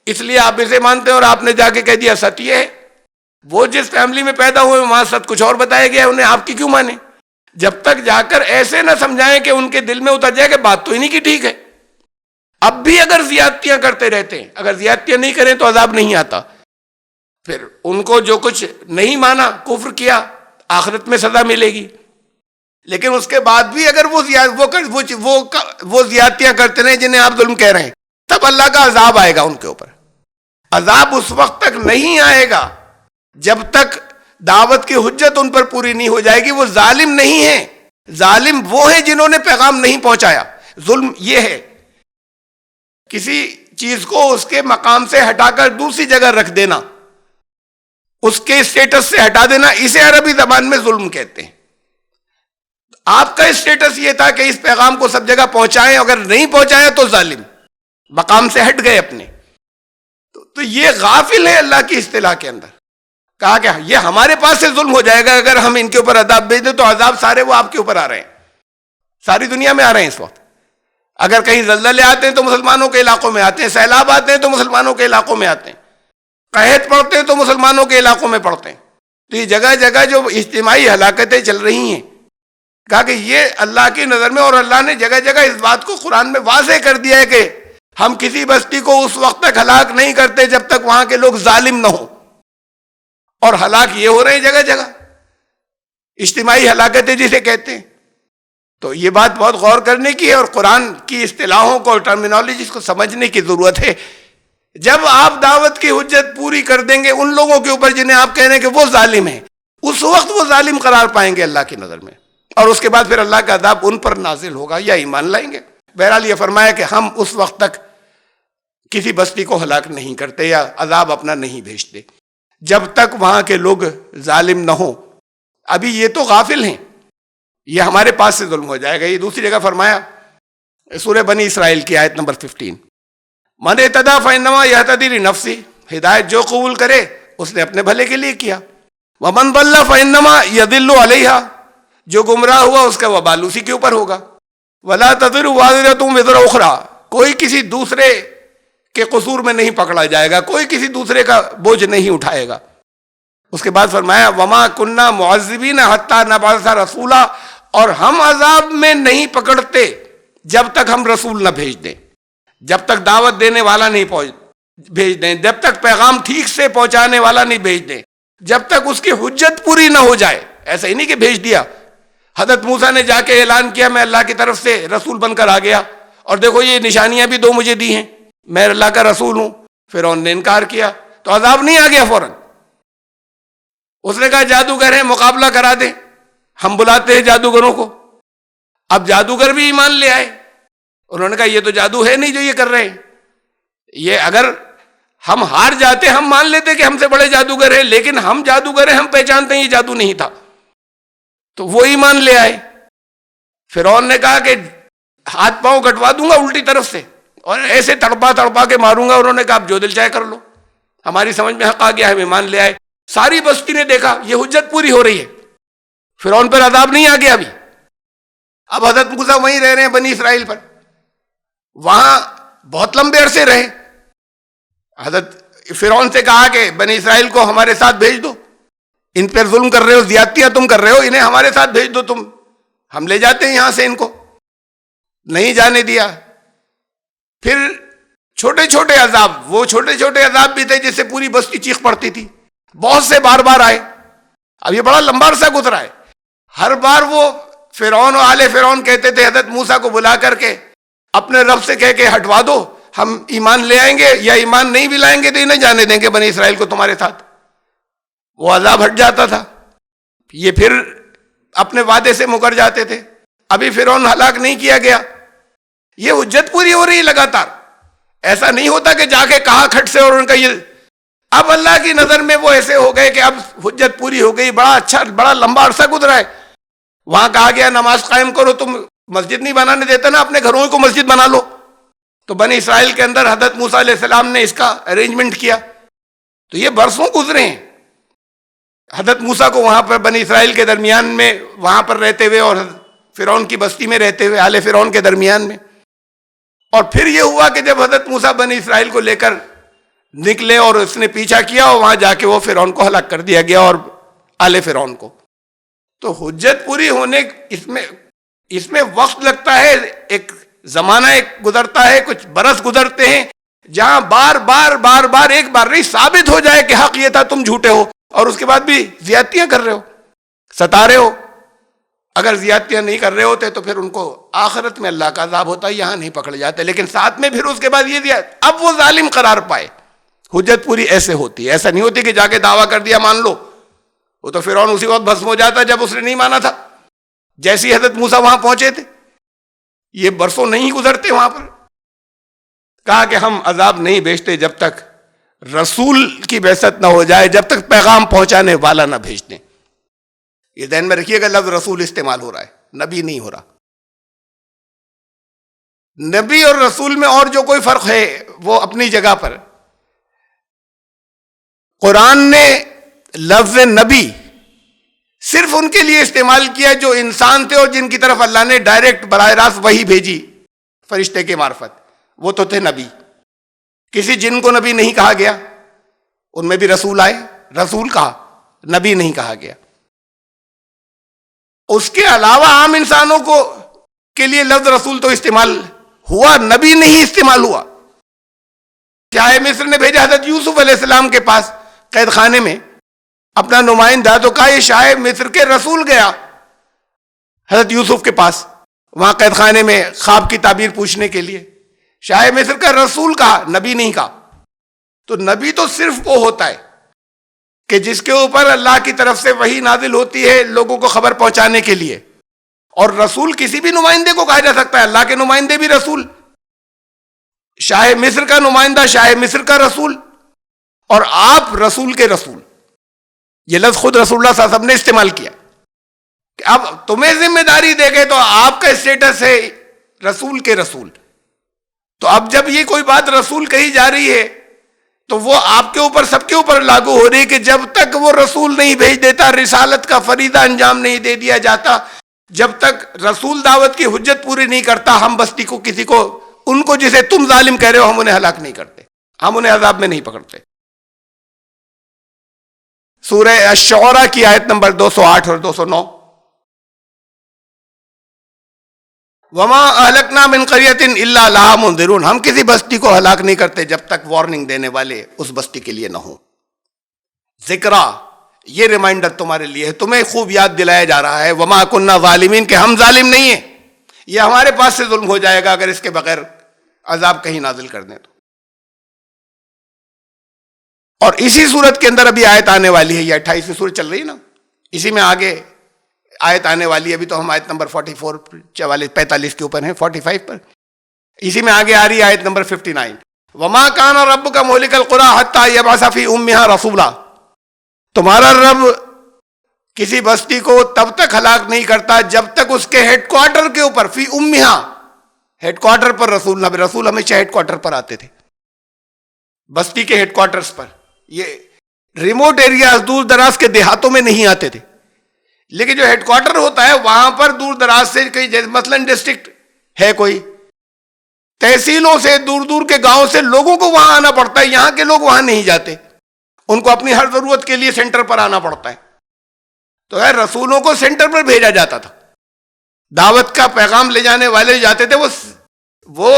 اس لیے آپ اسے مانتے ہیں, اور آپ نے جا کے کہہ دیا ست یہ ہے. وہ جس فیملی میں پیدا ہوئے وہاں ست کچھ اور بتایا گیا, انہیں آپ کی کیوں مانے. جب تک جا کر ایسے نہ سمجھائیں کہ ان کے دل میں اتر جائے کہ بات تو انہیں کی ٹھیک ہے. اب بھی اگر زیادتیاں کرتے رہتے ہیں, اگر زیادتیاں نہیں کریں تو عذاب نہیں آتا. پھر ان کو جو کچھ نہیں مانا, کفر کیا, آخرت میں سزا ملے گی. لیکن اس کے بعد بھی اگر وہ زیادتیاں کرتے رہے جنہیں آپ ظلم کہہ رہے ہیں, تب اللہ کا عذاب آئے گا ان کے اوپر. عذاب اس وقت تک نہیں آئے گا جب تک دعوت کی حجت ان پر پوری نہیں ہو جائے گی. وہ ظالم نہیں ہیں, ظالم وہ ہیں جنہوں نے پیغام نہیں پہنچایا. ظلم یہ ہے کسی چیز کو اس کے مقام سے ہٹا کر دوسری جگہ رکھ دینا, اس کے اسٹیٹس سے ہٹا دینا, اسے عربی زبان میں ظلم کہتے ہیں. آپ کا اسٹیٹس یہ تھا کہ اس پیغام کو سب جگہ پہنچائیں, اگر نہیں پہنچایا تو ظالم, مقام سے ہٹ گئے اپنے. تو یہ غافل ہے اللہ کی اصطلاح کے اندر. کہا کہ یہ ہمارے پاس سے ظلم ہو جائے گا اگر ہم ان کے اوپر عذاب بھیج دیں, تو عذاب سارے وہ آپ کے اوپر آ رہے ہیں, ساری دنیا میں آ رہے ہیں اس وقت. اگر کہیں زلزلے آتے ہیں تو مسلمانوں کے علاقوں میں آتے ہیں, سیلاب آتے ہیں تو مسلمانوں کے علاقوں میں آتے ہیں, قحط پڑتے ہیں تو مسلمانوں کے علاقوں میں پڑتے ہیں. تو یہ جگہ جگہ جو اجتماعی ہلاکتیں چل رہی ہیں, کہا کہ یہ اللہ کی نظر میں, اور اللہ نے جگہ جگہ اس بات کو قرآن میں واضح کر دیا ہے کہ ہم کسی بستی کو اس وقت تک ہلاک نہیں کرتے جب تک وہاں کے لوگ ظالم نہ ہوں. اور ہلاک یہ ہو رہے ہیں جگہ جگہ, اجتماعی ہلاکتیں جسے کہتے ہیں. تو یہ بات بہت غور کرنے کی ہے, اور قرآن کی اصطلاحوں کو, ٹرمینالوجیز کو سمجھنے کی ضرورت ہے. جب آپ دعوت کی حجت پوری کر دیں گے ان لوگوں کے اوپر جنہیں آپ کہہ رہے ہیں کہ وہ ظالم ہیں, اس وقت وہ ظالم قرار پائیں گے اللہ کی نظر میں, اور اس کے بعد پھر اللہ کا عذاب ان پر نازل ہوگا یا ایمان لائیں گے. بہرحال یہ فرمایا کہ ہم اس وقت تک کسی بستی کو ہلاک نہیں کرتے یا عذاب اپنا نہیں بھیجتے جب تک وہاں کے لوگ ظالم نہ ہوں. ابھی یہ تو غافل ہیں, یہ ہمارے پاس سے ظلم ہو جائے گا. یہ دوسری جگہ فرمایا سورہ بنی اسرائیل کی آیت نمبر 15, من اہتدی فانما یہتدی لنفسہ, ہدایت جو قبول کرے اس نے اپنے بھلے کے لیے کیا. ومن ضل فانما یضل علیہا, جو گمراہ ہوا اس کا وبال اسی کے اوپر ہوگا. ولا تزر وازرۃ وزر اخرى, کوئی کسی دوسرے کے قصور میں نہیں پکڑا جائے گا, کوئی کسی دوسرے کا بوجھ نہیں اٹھائے گا. اس کے بعد فرمایا وما کننا معذبین حتی نبعث رسولا, اور ہم عذاب میں نہیں پکڑتے جب تک ہم رسول نہ بھیج دیں, جب تک دعوت دینے والا نہیں بھیج دیں, جب تک پیغام ٹھیک سے پہنچانے والا نہیں بھیج دیں, جب تک اس کی حجت پوری نہ ہو جائے. ایسا ہی نہیں کہ بھیج دیا, حضرت موسیٰ نے جا کے اعلان کیا میں اللہ کی طرف سے رسول بن کر آ گیا, اور دیکھو یہ نشانیاں بھی 2 مجھے دی ہیں, میں اللہ کا رسول ہوں. فرعون نے انکار کیا تو عذاب نہیں آ گیا فوراً. اس نے کہا جادوگر ہیں, مقابلہ کرا دیں, ہم بلاتے ہیں جادوگروں کو. اب جادوگر بھی ایمان لے آئے, انہوں نے کہا یہ تو جادو ہے نہیں جو یہ کر رہے ہیں, یہ اگر ہم ہار جاتے، ہم مان لیتے کہ ہم سے بڑے جادوگر ہیں، لیکن ہم جادوگر ہیں، ہم پہچانتے ہیں یہ جادو نہیں تھا، تو وہ ایمان لے آئے۔ فرعون نے کہا کہ ہاتھ پاؤں کٹوا دوں گا الٹی طرف سے اور ایسے تڑپا تڑپا کے ماروں گا۔ انہوں نے کہا اب جو دل چاہے کر لو، ہماری سمجھ میں حق آ گیا، ہم ایمان لے آئے۔ ساری بستی نے دیکھا یہ حجت پوری ہو رہی ہے، فرعون پر عذاب نہیں آ گیا ابھی۔ اب حضرت موسیٰ وہیں رہ رہے ہیں بنی اسرائیل پر، وہاں بہت لمبے عرصے رہے۔ حضرت فرعون سے کہا کہ بنی اسرائیل کو ہمارے ساتھ بھیج دو، ان پر ظلم کر رہے ہو، زیادتیاں تم کر رہے ہو، انہیں ہمارے ساتھ بھیج دو، تم ہم لے جاتے ہیں یہاں سے ان کو۔ نہیں جانے دیا۔ پھر چھوٹے چھوٹے عذاب، وہ چھوٹے چھوٹے عذاب بھی تھے جس سے پوری بستی چیخ پڑتی تھی، بہت سے بار بار آئے۔ اب یہ بڑا لمبا عرصہ گزرا ہے، ہر بار وہ فرعون و آل فرعون کہتے تھے حضرت موسیٰ کو بلا کر کے اپنے رب سے کہہ کے ہٹوا دو، ہم ایمان لے آئیں گے، یا ایمان نہیں بھی لائیں گے تو انہیں جانے دیں گے بنی اسرائیل کو تمہارے ساتھ۔ وہ عذاب ہٹ جاتا تھا، یہ پھر اپنے وعدے سے مکر جاتے تھے۔ ابھی فرعون ہلاک نہیں کیا گیا، یہ حجت پوری ہو رہی ہے لگاتار۔ ایسا نہیں ہوتا کہ جا کے کہا کھٹ سے اور ان کا یہ، اب اللہ کی نظر میں وہ ایسے ہو گئے کہ اب حجت پوری ہو گئی، بڑا اچھا بڑا لمبا عرصہ گزرا ہے۔ وہاں کہا گیا نماز قائم کرو، تم مسجد نہیں بنانے دیتے نا، اپنے گھروں کو مسجد بنا لو۔ تو بنی اسرائیل کے اندر حضرت موسیٰ علیہ السلام نے اس کا ارینجمنٹ کیا۔ تو یہ برسوں گزرے ہیں حضرت موسیٰ کو وہاں پر بنی اسرائیل کے درمیان میں وہاں پر رہتے ہوئے اور فرعون کی بستی میں رہتے ہوئے، آل فرعون کے درمیان میں۔ اور پھر یہ ہوا کہ جب حضرت موسیٰ بنی اسرائیل کو لے کر نکلے اور اس نے پیچھا کیا، اور وہاں جا کے وہ فرعون کو ہلاک کر دیا گیا اور آل فرعون کو۔ تو حجت پوری ہونے اس میں وقت لگتا ہے، ایک زمانہ ایک گزرتا ہے، کچھ برس گزرتے ہیں، جہاں بار بار بار بار ایک بار نہیں ثابت ہو جائے کہ حق یہ تھا تم جھوٹے ہو، اور اس کے بعد بھی زیادتیاں کر رہے ہو، ستا رہے ہو۔ اگر زیادتیاں نہیں کر رہے ہوتے تو پھر ان کو آخرت میں اللہ کا عذاب ہوتا، یہاں نہیں پکڑے جاتے، لیکن ساتھ میں پھر اس کے بعد یہ اب وہ ظالم قرار پائے۔ حجت پوری ایسے ہوتی ہے، ایسا نہیں ہوتی کہ جا کے دعویٰ کر دیا مان لو، وہ تو فرعون اسی وقت بھسم ہو جاتا جب اس نے نہیں مانا تھا، جیسی حضرت موسیٰ وہاں پہنچے تھے۔ یہ برسوں نہیں گزرتے وہاں پر، کہا کہ ہم عذاب نہیں بھیجتے جب تک رسول کی بعثت نہ ہو جائے، جب تک پیغام پہنچانے والا نہ بھیج دیں۔ یہ ذہن میں رکھیے گا، لفظ رسول استعمال ہو رہا ہے، نبی نہیں ہو رہا۔ نبی اور رسول میں اور جو کوئی فرق ہے وہ اپنی جگہ پر۔ قرآن نے لفظ نبی صرف ان کے لیے استعمال کیا جو انسان تھے اور جن کی طرف اللہ نے ڈائریکٹ براہ راست وحی بھیجی فرشتے کے معرفت، وہ تو تھے نبی۔ کسی جن کو نبی نہیں کہا گیا، ان میں بھی رسول آئے، رسول کہا، نبی نہیں کہا گیا۔ اس کے علاوہ عام انسانوں کو کے لیے لفظ رسول تو استعمال ہوا، نبی نہیں استعمال ہوا۔ شاہ مصر نے بھیجا حضرت یوسف علیہ السلام کے پاس قید خانے میں اپنا نمائندہ، تو کہا یہ شاہ مصر کے رسول گیا حضرت یوسف کے پاس وہاں قید خانے میں خواب کی تعبیر پوچھنے کے لیے، شاہ مصر کا رسول کہا، نبی نہیں کہا۔ تو نبی تو صرف وہ ہوتا ہے کہ جس کے اوپر اللہ کی طرف سے وحی نازل ہوتی ہے لوگوں کو خبر پہنچانے کے لیے، اور رسول کسی بھی نمائندے کو کہا جا سکتا ہے، اللہ کے نمائندے بھی رسول، شاہ مصر کا نمائندہ شاہ مصر کا رسول، اور آپ رسول کے رسول۔ یہ لفظ خود رسول اللہ صلی اللہ علیہ وسلم نے استعمال کیا کہ اب تمہیں ذمہ داری دے گئے تو آپ کا اسٹیٹس ہے رسول کے رسول۔ تو اب جب یہ کوئی بات رسول کہی جا رہی ہے تو وہ آپ کے اوپر سب کے اوپر لاگو ہو رہی ہے کہ جب تک وہ رسول نہیں بھیج دیتا، رسالت کا فریضہ انجام نہیں دے دیا جاتا، جب تک رسول دعوت کی حجت پوری نہیں کرتا، ہم بستی کو کسی کو ان کو جسے تم ظالم کہہ رہے ہو ہم انہیں ہلاک نہیں کرتے، ہم انہیں عذاب میں نہیں پکڑتے۔ سورہ الشعراء کی آیت نمبر 208 اور 209، وَمَا أَهْلَكْنَا مِنْ قَرْيَةٍ إِلَّا لَهَا مُنذِرُونَ، ہم کسی بستی کو ہلاک نہیں کرتے جب تک وارننگ دینے والے اس بستی کے لیے نہ ہوں۔ ذکرہ، یہ ریمائنڈر تمہارے لیے ہے، تمہیں خوب یاد دلایا جا رہا ہے، وَمَا كُنَّا ظَالِمِينَ کہ ہم ظالم نہیں ہیں، یہ ہمارے پاس سے ظلم ہو جائے گا اگر اس کے بغیر عذاب کہیں نازل کر دیں تو۔ اور اسی صورت کے اندر ابھی آیت آنے والی ہے، یہ 28ویں سورت چل رہی ہے نا، اسی میں آگے آیت آنے والی ہے، ابھی تو ہم آیت نمبر 44 45 کے اوپر ہیں، 45 پر، اسی میں آگے آ رہی ہے آیت نمبر 59، وما کان ربک مہلک القری حتی یبعث فی امہا رسولا، تمہارا رب کسی بستی کو تب تک ہلاک نہیں کرتا جب تک اس کے ہیڈ کوارٹر کے اوپر، فی امہا، ہیڈ کوارٹر پر رسول نہ، رسول ہمیشہ ہیڈ کوارٹر پر آتے تھے، بستی کے ہیڈ کوارٹرز پر، یہ ریموٹ ایریاز دور دراز کے دیہاتوں میں نہیں آتے تھے، لیکن جو ہیڈ کوارٹر ہوتا ہے وہاں پر دور دراز سے کئی، جیسے مثلا ڈسٹرکٹ ہے کوئی، تحصیلوں سے دور دور کے گاؤں سے لوگوں کو وہاں آنا پڑتا ہے، یہاں کے لوگ وہاں نہیں جاتے، ان کو اپنی ہر ضرورت کے لیے سینٹر پر آنا پڑتا ہے، تو رسولوں کو سینٹر پر بھیجا جاتا تھا، دعوت کا پیغام لے جانے والے جاتے تھے، وہ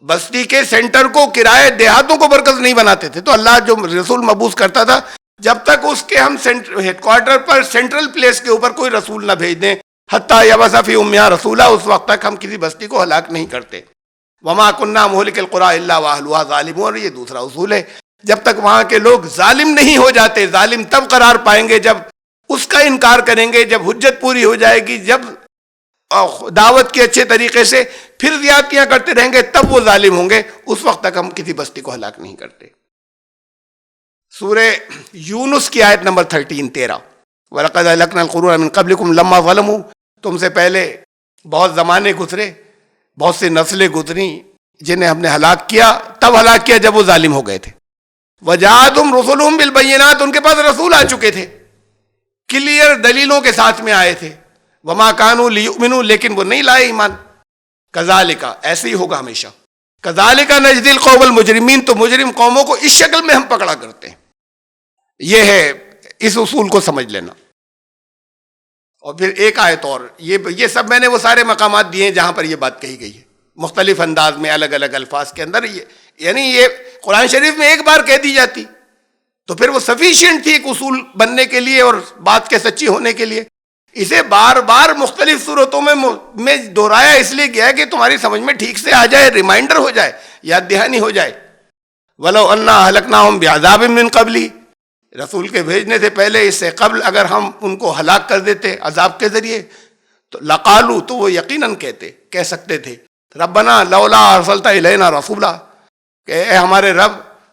بستی کے سینٹر کو، کرائے دیہاتوں کو مرکز نہیں بناتے تھے، تو اللہ جو رسول مبعوث کرتا تھا جب تک اس کے ہم ہیڈ کوارٹر پر سینٹرل پلیس کے اوپر کوئی رسول نہ بھیج دیں، حتی یبعث فی امہا رسولا، اس وقت تک ہم کسی بستی کو ہلاک نہیں کرتے۔ وما کننا مہلک القری الا واہلھا ظالمون، یہ دوسرا اصول ہے، جب تک وہاں کے لوگ ظالم نہیں ہو جاتے، ظالم تب قرار پائیں گے جب اس کا انکار کریں گے، جب حجت پوری ہو جائے گی، جب دعوت کے اچھے طریقے سے پھر زیادتیاں کرتے رہیں گے تب وہ ظالم ہوں گے، اس وقت تک ہم کسی بستی کو ہلاک نہیں کرتے۔ سورہ یونس کی آیت نمبر 13 وَلَقَدْ أَهْلَكْنَا الْقُرُونَ مِنْ قَبْلِكُمْ لَمَّا ظَلَمُوا، تم سے پہلے بہت زمانے گزرے، بہت سی نسلیں گزری جنہیں ہم نے ہلاک کیا، تب ہلاک کیا جب وہ ظالم ہو گئے تھے۔ وَجَاءَتْهُمْ رُسُلُهُم بِالْبَيِّنَاتِ، ان کے پاس رسول آ چکے تھے، کلیئر دلیلوں کے ساتھ میں آئے تھے۔ وَمَا كَانُوا لِيُؤْمِنُوا، لیکن وہ نہیں لائے ایمان۔ كَذَلِكَ، ایسے ہی ہوگا ہمیشہ، كَذَلِكَ نَجْزِي الْقَوْمَ الْمُجْرِمِينَ، تو مجرم قوموں کو اس شکل میں ہم پکڑا کرتے ہیں۔ یہ ہے، اس اصول کو سمجھ لینا۔ اور پھر ایک آیت اور، یہ سب میں نے وہ سارے مقامات دیے ہیں جہاں پر یہ بات کہی گئی ہے، مختلف انداز میں، الگ الگ الفاظ کے اندر، یعنی یہ قرآن شریف میں ایک بار کہہ دی جاتی تو پھر وہ سفیشینٹ تھی ایک اصول بننے کے لیے اور بات کے سچی ہونے کے لیے۔ اسے بار بار مختلف صورتوں میں دہرایا اس لیے گیا کہ تمہاری سمجھ میں ٹھیک سے آ جائے، ریمائنڈر ہو جائے، یاد دہانی ہو جائے۔ وَلَوْ أَنَّا أَهْلَكْنَاهُمْ بِعَذَابٍ مِّن قَبْلِ، رسول کے بھیجنے سے پہلے، اس سے قبل اگر ہم ان کو ہلاک کر دیتے عذاب کے ذریعے، تو لقالو، تو وہ یقیناً کہہ سکتے تھے، ربنا لولا ارسلت الینا رسولا، کہ اے ہمارے رب،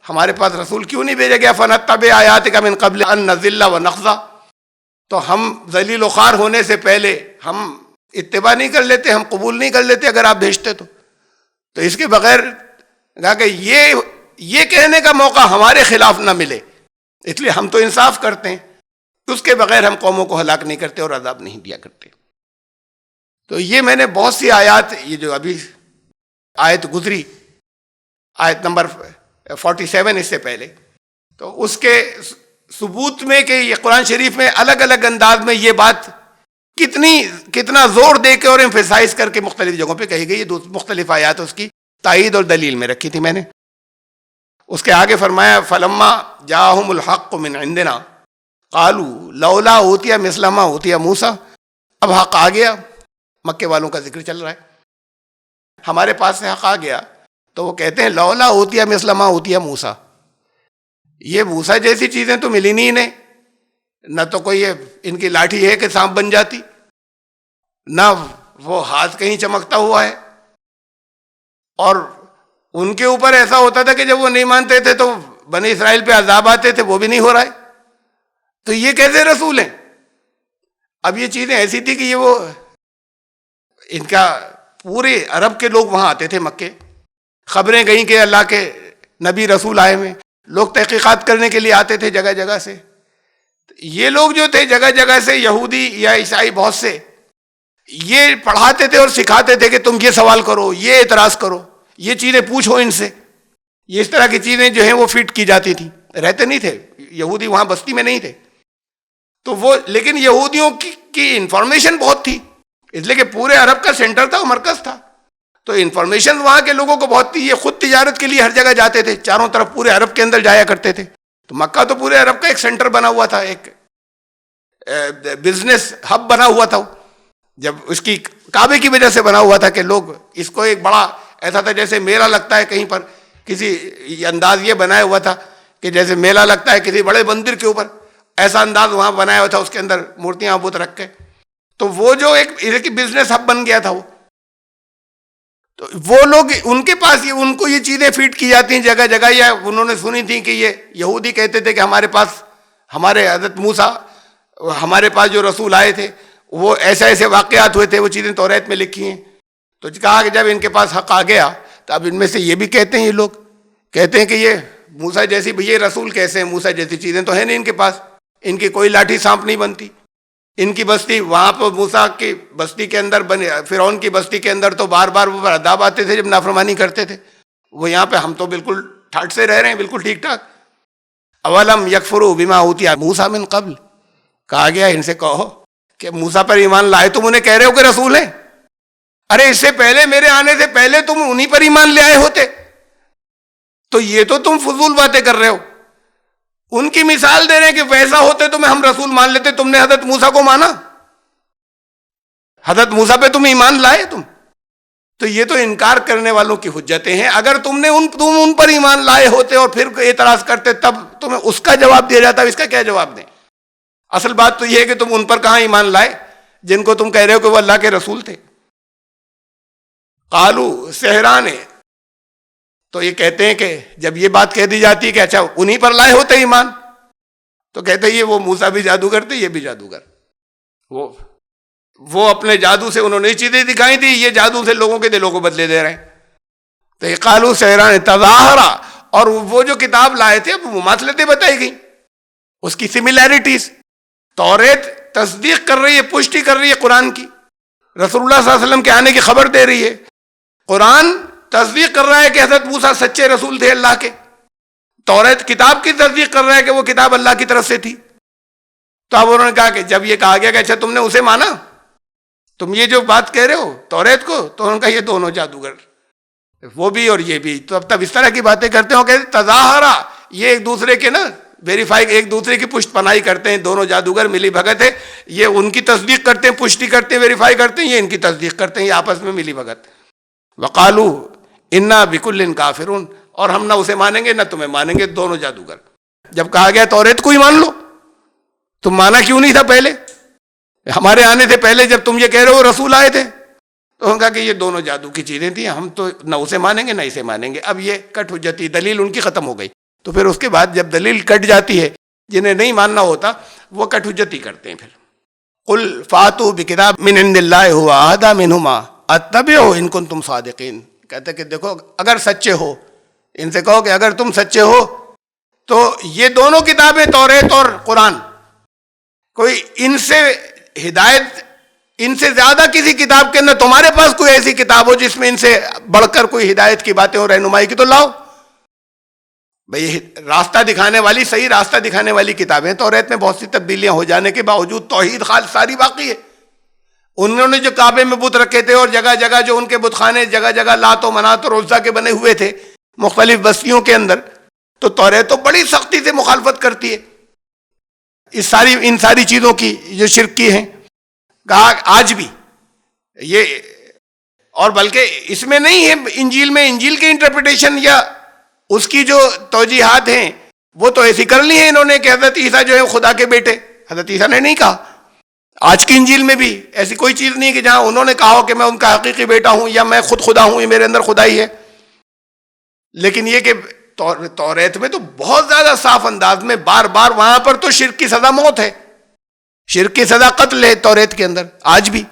ہمارے پاس رسول کیوں نہیں بھیجا گیا، فنتبع آیاتک من قبل ان نذل ونخزى، تو ہم ذلیل و خوار ہونے سے پہلے ہم اتباع نہیں کر لیتے، ہم قبول نہیں کر لیتے اگر آپ بھیجتے تو اس کے بغیر کہا کہ یہ کہنے کا موقع ہمارے خلاف نہ ملے، اس لیے ہم تو انصاف کرتے ہیں، اس کے بغیر ہم قوموں کو ہلاک نہیں کرتے اور عذاب نہیں دیا کرتے۔ تو یہ میں نے بہت سی آیات، یہ جو ابھی آیت گزری، آیت نمبر 47 اس سے پہلے، تو اس کے ثبوت میں کہ یہ قرآن شریف میں الگ الگ انداز میں یہ بات کتنا زور دے کے اور ایمفیسائز کر کے مختلف جگہوں پہ کہی گئی، مختلف آیات اس کی تائید اور دلیل میں رکھی تھی میں نے۔ اس کے آگے فرمایا فَلَمَّا جَاءَهُمُ الْحَقُّ مِنْ عِنْدِنَا قَالُوا لَوْلَا أُوتِيَ مِثْلَ مَا أُوتِيَ مُوسَىٰ، اب حق آ گیا، مکے والوں کا ذکر چل رہا ہے، ہمارے پاس سے حق آ گیا تو وہ کہتے ہیں لولا أُوتِيَ مِثْلَ مَا أُوتِيَ مُوسَىٰ، یہ موسیٰ جیسی چیزیں تو ملی نہیں انہیں، نہ تو کوئی ان کی لاٹھی ہے کہ سانپ بن جاتی، نہ وہ ہاتھ کہیں چمکتا ہوا ہے، اور ان کے اوپر ایسا ہوتا تھا کہ جب وہ نہیں مانتے تھے تو بنی اسرائیل پہ عذاب آتے تھے، وہ بھی نہیں ہو رہا ہے، تو یہ کیسے رسول ہیں؟ اب یہ چیزیں ایسی تھی کہ وہ ان کا پورے عرب کے لوگ وہاں آتے تھے، مکے، خبریں گئیں کہ اللہ کے نبی رسول آئے ہوئے، لوگ تحقیقات کرنے کے لیے آتے تھے جگہ جگہ سے۔ یہ لوگ جو تھے جگہ جگہ سے، یہودی یا عیسائی بہت سے، یہ پڑھاتے تھے اور سکھاتے تھے کہ تم یہ سوال کرو، یہ اعتراض کرو، یہ چیزیں پوچھو ان سے، یہ اس طرح کی چیزیں جو ہیں وہ فٹ کی جاتی تھی، رہتے نہیں تھے یہودی وہاں بستی میں نہیں تھے، تو وہ لیکن یہودیوں کی انفارمیشن بہت تھی، اس لیے کہ پورے عرب کا سینٹر تھا، مرکز تھا، تو انفارمیشن وہاں کے لوگوں کو بہت تھی، یہ خود تجارت کے لیے ہر جگہ جاتے تھے، چاروں طرف پورے عرب کے اندر جایا کرتے تھے، تو مکہ تو پورے عرب کا ایک سینٹر بنا ہوا تھا، ایک بزنس ہب بنا ہوا تھا، جب اس کی کعبے کی وجہ سے بنا ہوا تھا کہ لوگ اس کو ایک بڑا ایسا تھا جیسے میلہ لگتا ہے کہیں پر، کسی انداز یہ بنایا ہوا تھا کہ جیسے میلہ لگتا ہے کسی بڑے مندر کے اوپر، ایسا انداز وہاں بنایا ہوا تھا، اس کے اندر مورتیاں بت رکھ کے، تو وہ جو ایک بزنس ہب بن گیا تھا وہ، تو وہ لوگ ان کے پاس ان کو یہ چیزیں فیڈ کی جاتی ہیں جگہ جگہ، یا انہوں نے سنی تھی کہ یہ یہودی کہتے تھے کہ ہمارے پاس، ہمارے حضرت موسیٰ، ہمارے پاس جو رسول آئے تھے وہ ایسے ایسے واقعات ہوئے تھے، وہ چیزیں توریت میں لکھی ہیں. تو کہا کہ جب ان کے پاس حق آ گیا تو اب ان میں سے یہ بھی کہتے ہیں، یہ لوگ کہتے ہیں کہ یہ موسیٰ جیسی، یہ رسول کیسے ہیں، موسیٰ جیسی چیزیں تو ہیں نہیں ان کے پاس، ان کی کوئی لاٹھی سانپ نہیں بنتی. ان کی بستی وہاں پر موسیٰ کی بستی کے اندر فرعون کی بستی کے اندر تو بار بار وہ عذاب آتے تھے جب نافرمانی کرتے تھے. وہ یہاں پہ ہم تو بالکل ٹھاٹ سے رہ رہے ہیں، بالکل ٹھیک ٹھاک. اولم یکفروا بما اوتی موسیٰ من قبل، کہا گیا ان سے کہو کہ موسیٰ پر ایمان لائے، تم انہیں کہہ رہے ہو کہ رسول ہیں، ارے اس سے پہلے، میرے آنے سے پہلے تم انہی پر ایمان لے آئے ہوتے، تو یہ تو تم فضول باتیں کر رہے ہو. ان کی مثال دے رہے ہیں کہ ویسا ہوتے تو ہم رسول مان لیتے، تم نے حضرت موسیٰ کو مانا، حضرت موسیٰ پہ تم ایمان لائے تم. تو یہ تو انکار کرنے والوں کی حجتیں ہیں. اگر تم ان پر ایمان لائے ہوتے اور پھر اعتراض کرتے تب تمہیں اس کا جواب دیا جاتا. اس کا کیا جواب دیں؟ اصل بات تو یہ ہے کہ تم ان پر کہاں ایمان لائے جن کو تم کہہ رہے ہو کہ وہ اللہ کے رسول تھے. قالو سحران، تو یہ کہتے ہیں کہ جب یہ بات کہہ دی جاتی ہے کہ اچھا انہی پر لائے ہوتے ایمان، تو کہتے ہیں یہ وہ موسیٰ بھی جادوگر تھے، یہ بھی جادوگر، وہ اپنے جادو سے انہوں نے چیزیں دکھائی تھی، یہ جادو سے لوگوں کے دلوں کو بدلے دے رہے ہیں. تو یہ قالو سحران تظاہرا، اور وہ جو کتاب لائے تھے وہ مماثلتیں بتائی گئی، اس کی سملیرٹیز. توریت تصدیق کر رہی ہے، پشٹی کر رہی ہے قرآن کی، رسول اللہ صلی اللہ علیہ وسلم کے آنے کی خبر دے رہی ہے. قرآن تصدیق کر رہا ہے کہ حضرت موسیٰ سچے رسول تھے اللہ کے. توریت کتاب کی تصدیق کر رہا ہے کہ وہ کتاب اللہ کی طرف سے تھی. تو اب انہوں نے کہا کہ جب یہ کہا گیا کہ اچھا تم نے اسے مانا، تم یہ جو بات کہہ رہے ہو توریت کو، تو انہوں نے کہا یہ دونوں جادوگر، وہ بھی اور یہ بھی. تو اب تب اس طرح کی باتیں کرتے ہو کہ تظاہرہ، یہ ایک دوسرے کے نا ویریفائی، ایک دوسرے کی پشت پناہی کرتے ہیں. دونوں جادوگر ملی بھگت ہے، یہ ان کی تصدیق کرتے ہیں، پشٹی کرتے ہیں، ویریفائی کرتے ہیں، یہ ان کی تصدیق کرتے ہیں، یہ آپس میں ملی بھگت. وقالو انا بکل کافرون، اور ہم نہ اسے مانیں گے نہ تمہیں مانیں گے، دونوں جادوگر. جب کہا گیا توریت کو ہی مان لو، تم مانا کیوں نہیں تھا پہلے؟ ہمارے آنے سے پہلے جب تم یہ کہہ رہے ہو رسول آئے تھے، تو انہوں نے کہا کہ یہ دونوں جادو کی چیزیں تھیں، ہم تو نہ اسے مانیں گے نہ اسے مانیں گے. اب یہ کٹ حجتی، دلیل ان کی ختم ہو گئی. تو پھر اس کے بعد جب دلیل کٹ جاتی ہے، جنہیں نہیں ماننا ہوتا وہ کٹ حجتی کرتے ہیں. پھر قل فاتوا بکتاب من عند اللہ هو اہدی منہما اتبعوا ان کنتم صادقین. کہتے کہ دیکھو اگر سچے ہو، ان سے کہو کہ اگر تم سچے ہو تو یہ دونوں کتابیں توریت اور قرآن، کوئی ان سے ہدایت، ان سے زیادہ کسی کتاب کے اندر تمہارے پاس کوئی ایسی کتاب ہو جس میں ان سے بڑھ کر کوئی ہدایت کی باتیں ہو، رہنمائی کی، تو لاؤ. بھئی راستہ دکھانے والی، صحیح راستہ دکھانے والی کتابیں توریت میں بہت سی تبدیلیاں ہو جانے کے باوجود توحید خالص ساری باقی ہے. انہوں نے جو کعبے میں بت رکھے تھے اور جگہ جگہ جو ان کے بت خانے جگہ جگہ لات و منات اور عزا کے بنے ہوئے تھے مختلف بستیوں کے اندر، تو توریت تو بڑی سختی سے مخالفت کرتی ہے ان ساری چیزوں کی جو شرک کی ہیں. کہا آج بھی یہ، اور بلکہ اس میں نہیں ہے انجیل میں، انجیل کے انٹرپریٹیشن یا اس کی جو توجیحات ہیں وہ تو ایسی کر لی ہیں انہوں نے کہ حضرت عیسیٰ جو ہے خدا کے بیٹے. حضرت عیسیٰ نے نہیں کہا. آج کی انجیل میں بھی ایسی کوئی چیز نہیں کہ جہاں انہوں نے کہا ہو کہ میں ان کا حقیقی بیٹا ہوں یا میں خود خدا ہوں، یہ میرے اندر خدائی ہے. لیکن یہ کہ توریت میں تو بہت زیادہ صاف انداز میں بار بار، وہاں پر تو شرک کی سزا موت ہے، شرک کی سزا قتل ہے توریت کے اندر. آج بھی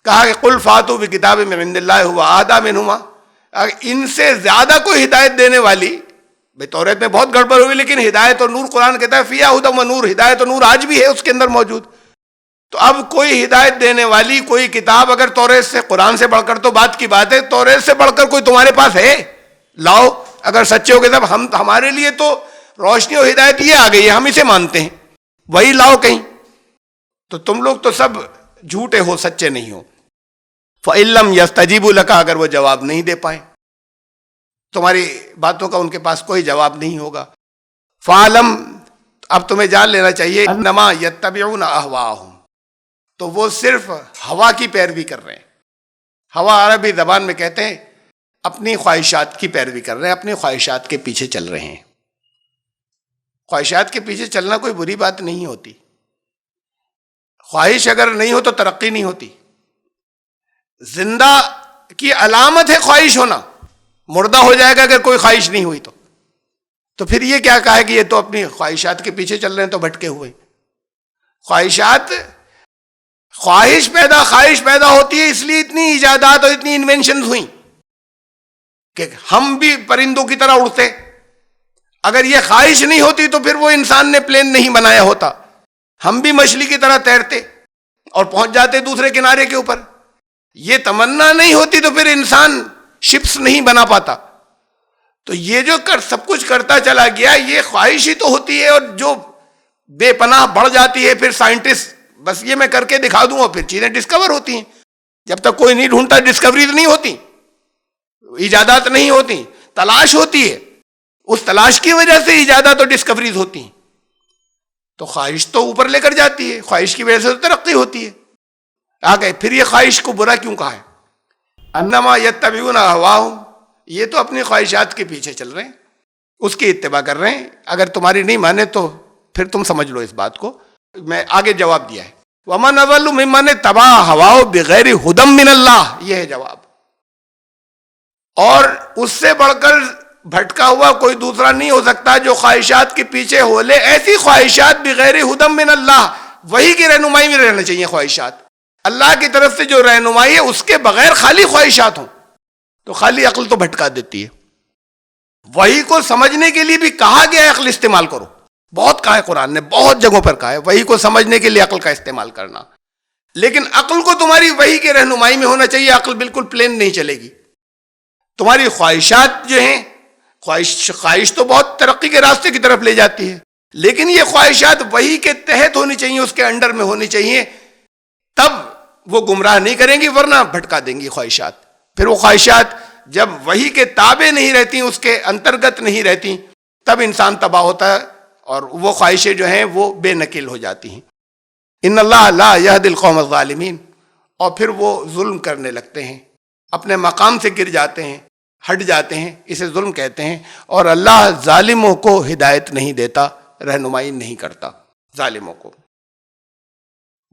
کہا کہ قل فاتوا بکتاب من عند اللہ هو اہدی منہما. ان سے زیادہ کوئی ہدایت دینے والی، بھئی توریت میں بہت گڑبڑ ہوئی لیکن ہدایت اور نور، قرآن کہتا ہے فیہا ھدی و نور، ہدایت اور نور آج بھی ہے اس کے اندر موجود. تو اب کوئی ہدایت دینے والی کوئی کتاب اگر توریت سے، قرآن سے بڑھ کر تو بات کی بات ہے، توریت سے بڑھ کر کوئی تمہارے پاس ہے، لاؤ. اگر سچے ہو گے تب ہمارے لیے تو روشنی اور ہدایت یہ آ گئی ہے، ہم اسے مانتے ہیں، وہی لاؤ کہیں. تو تم لوگ تو سب جھوٹے ہو، سچے نہیں ہو. فَإِن لَّمْ يَسْتَجِيبُوا لَكَ، اگر وہ جواب نہیں دے پائیں، تمہاری باتوں کا ان کے پاس کوئی جواب نہیں ہوگا. فَعْلَمْ، اب تمہیں جان لینا چاہیے، انما یتبعون اہواءہم، تو وہ صرف ہوا کی پیروی کر رہے ہیں. ہوا عربی زبان میں کہتے ہیں اپنی خواہشات کی پیروی کر رہے ہیں، اپنی خواہشات کے پیچھے چل رہے ہیں. خواہشات کے پیچھے چلنا کوئی بری بات نہیں ہوتی. خواہش اگر نہیں ہو تو ترقی نہیں ہوتی. زندہ کی علامت ہے خواہش ہونا. مردہ ہو جائے گا اگر کوئی خواہش نہیں ہوئی تو پھر یہ کیا کہا ہے کہ یہ تو اپنی خواہشات کے پیچھے چل رہے ہیں تو بھٹکے ہوئے. خواہش پیدا ہوتی ہے، اس لیے اتنی ایجادات اور اتنی انوینشنز ہوئیں کہ ہم بھی پرندوں کی طرح اڑتے. اگر یہ خواہش نہیں ہوتی تو پھر وہ انسان نے پلین نہیں بنایا ہوتا، ہم بھی مچھلی کی طرح تیرتے اور پہنچ جاتے دوسرے کنارے کے اوپر. یہ تمنا نہیں ہوتی تو پھر انسان شپس نہیں بنا پاتا. تو یہ جو سب کچھ کرتا چلا گیا، یہ خواہش ہی تو ہوتی ہے، اور جو بے پناہ بڑھ جاتی ہے. پھر سائنٹسٹ بس یہ میں کر کے دکھا دوں اور پھر چیزیں ڈسکور ہوتی ہیں. جب تک کوئی نہیں ڈھونڈتا ڈسکوریز نہیں ہوتی، ایجادات نہیں ہوتی، تلاش ہوتی ہے. اس تلاش کی وجہ سے ایجادات اور ڈسکوریز ہوتی ہیں. تو خواہش تو اوپر لے کر جاتی ہے، خواہش کی وجہ سے تو ترقی ہوتی ہے. آگے پھر یہ خواہش کو برا کیوں کہا ہے؟ انما یتبعون اہواہم، یہ تو اپنی خواہشات کے پیچھے چل رہے ہیں، اس کی اتباع کر رہے ہیں. اگر تمہاری نہیں مانے تو پھر تم سمجھ لو اس بات کو. میں آگے جواب دیا ہے، وَمَنْ أَضَلُّ مِمَّنِ اتَّبَعَ هَوَاهُ بِغَيْرِ هُدًى مِّنَ اللَّهِ، یہ ہے جواب. اور اس سے بڑھ کر بھٹکا ہوا کوئی دوسرا نہیں ہو سکتا جو خواہشات کے پیچھے ہو لے. ایسی خواہشات بغیر ہدم من اللہ، وہی کی رہنمائی میں رہنا چاہیے. خواہشات اللہ کی طرف سے جو رہنمائی ہے اس کے بغیر خالی خواہشات ہوں تو خالی عقل تو بھٹکا دیتی ہے. وہی کو سمجھنے کے لیے بھی کہا گیا ہے عقل استعمال کرو، بہت کہا ہے قرآن نے، بہت جگہوں پر کہا ہے وہی کو سمجھنے کے لیے عقل کا استعمال کرنا. لیکن عقل کو تمہاری وہی کے رہنمائی میں ہونا چاہیے. عقل بالکل پلین نہیں چلے گی. تمہاری خواہشات جو ہیں، خواہش تو بہت ترقی کے راستے کی طرف لے جاتی ہے، لیکن یہ خواہشات وہی کے تحت ہونی چاہیے، اس کے انڈر میں ہونی چاہیے. تب وہ گمراہ نہیں کریں گی، ورنہ بھٹکا دیں گی خواہشات. پھر وہ خواہشات جب وہی کے تابع نہیں رہتی، اس کے انترگت نہیں رہتی، تب انسان تباہ ہوتا ہے اور وہ خواہشیں جو ہیں وہ بے نکیل ہو جاتی ہیں. ان اللہ لا یہدی القوم الظالمین، اور پھر وہ ظلم کرنے لگتے ہیں، اپنے مقام سے گر جاتے ہیں، ہٹ جاتے ہیں. اسے ظلم کہتے ہیں. اور اللہ ظالموں کو ہدایت نہیں دیتا، رہنمائی نہیں کرتا ظالموں کو.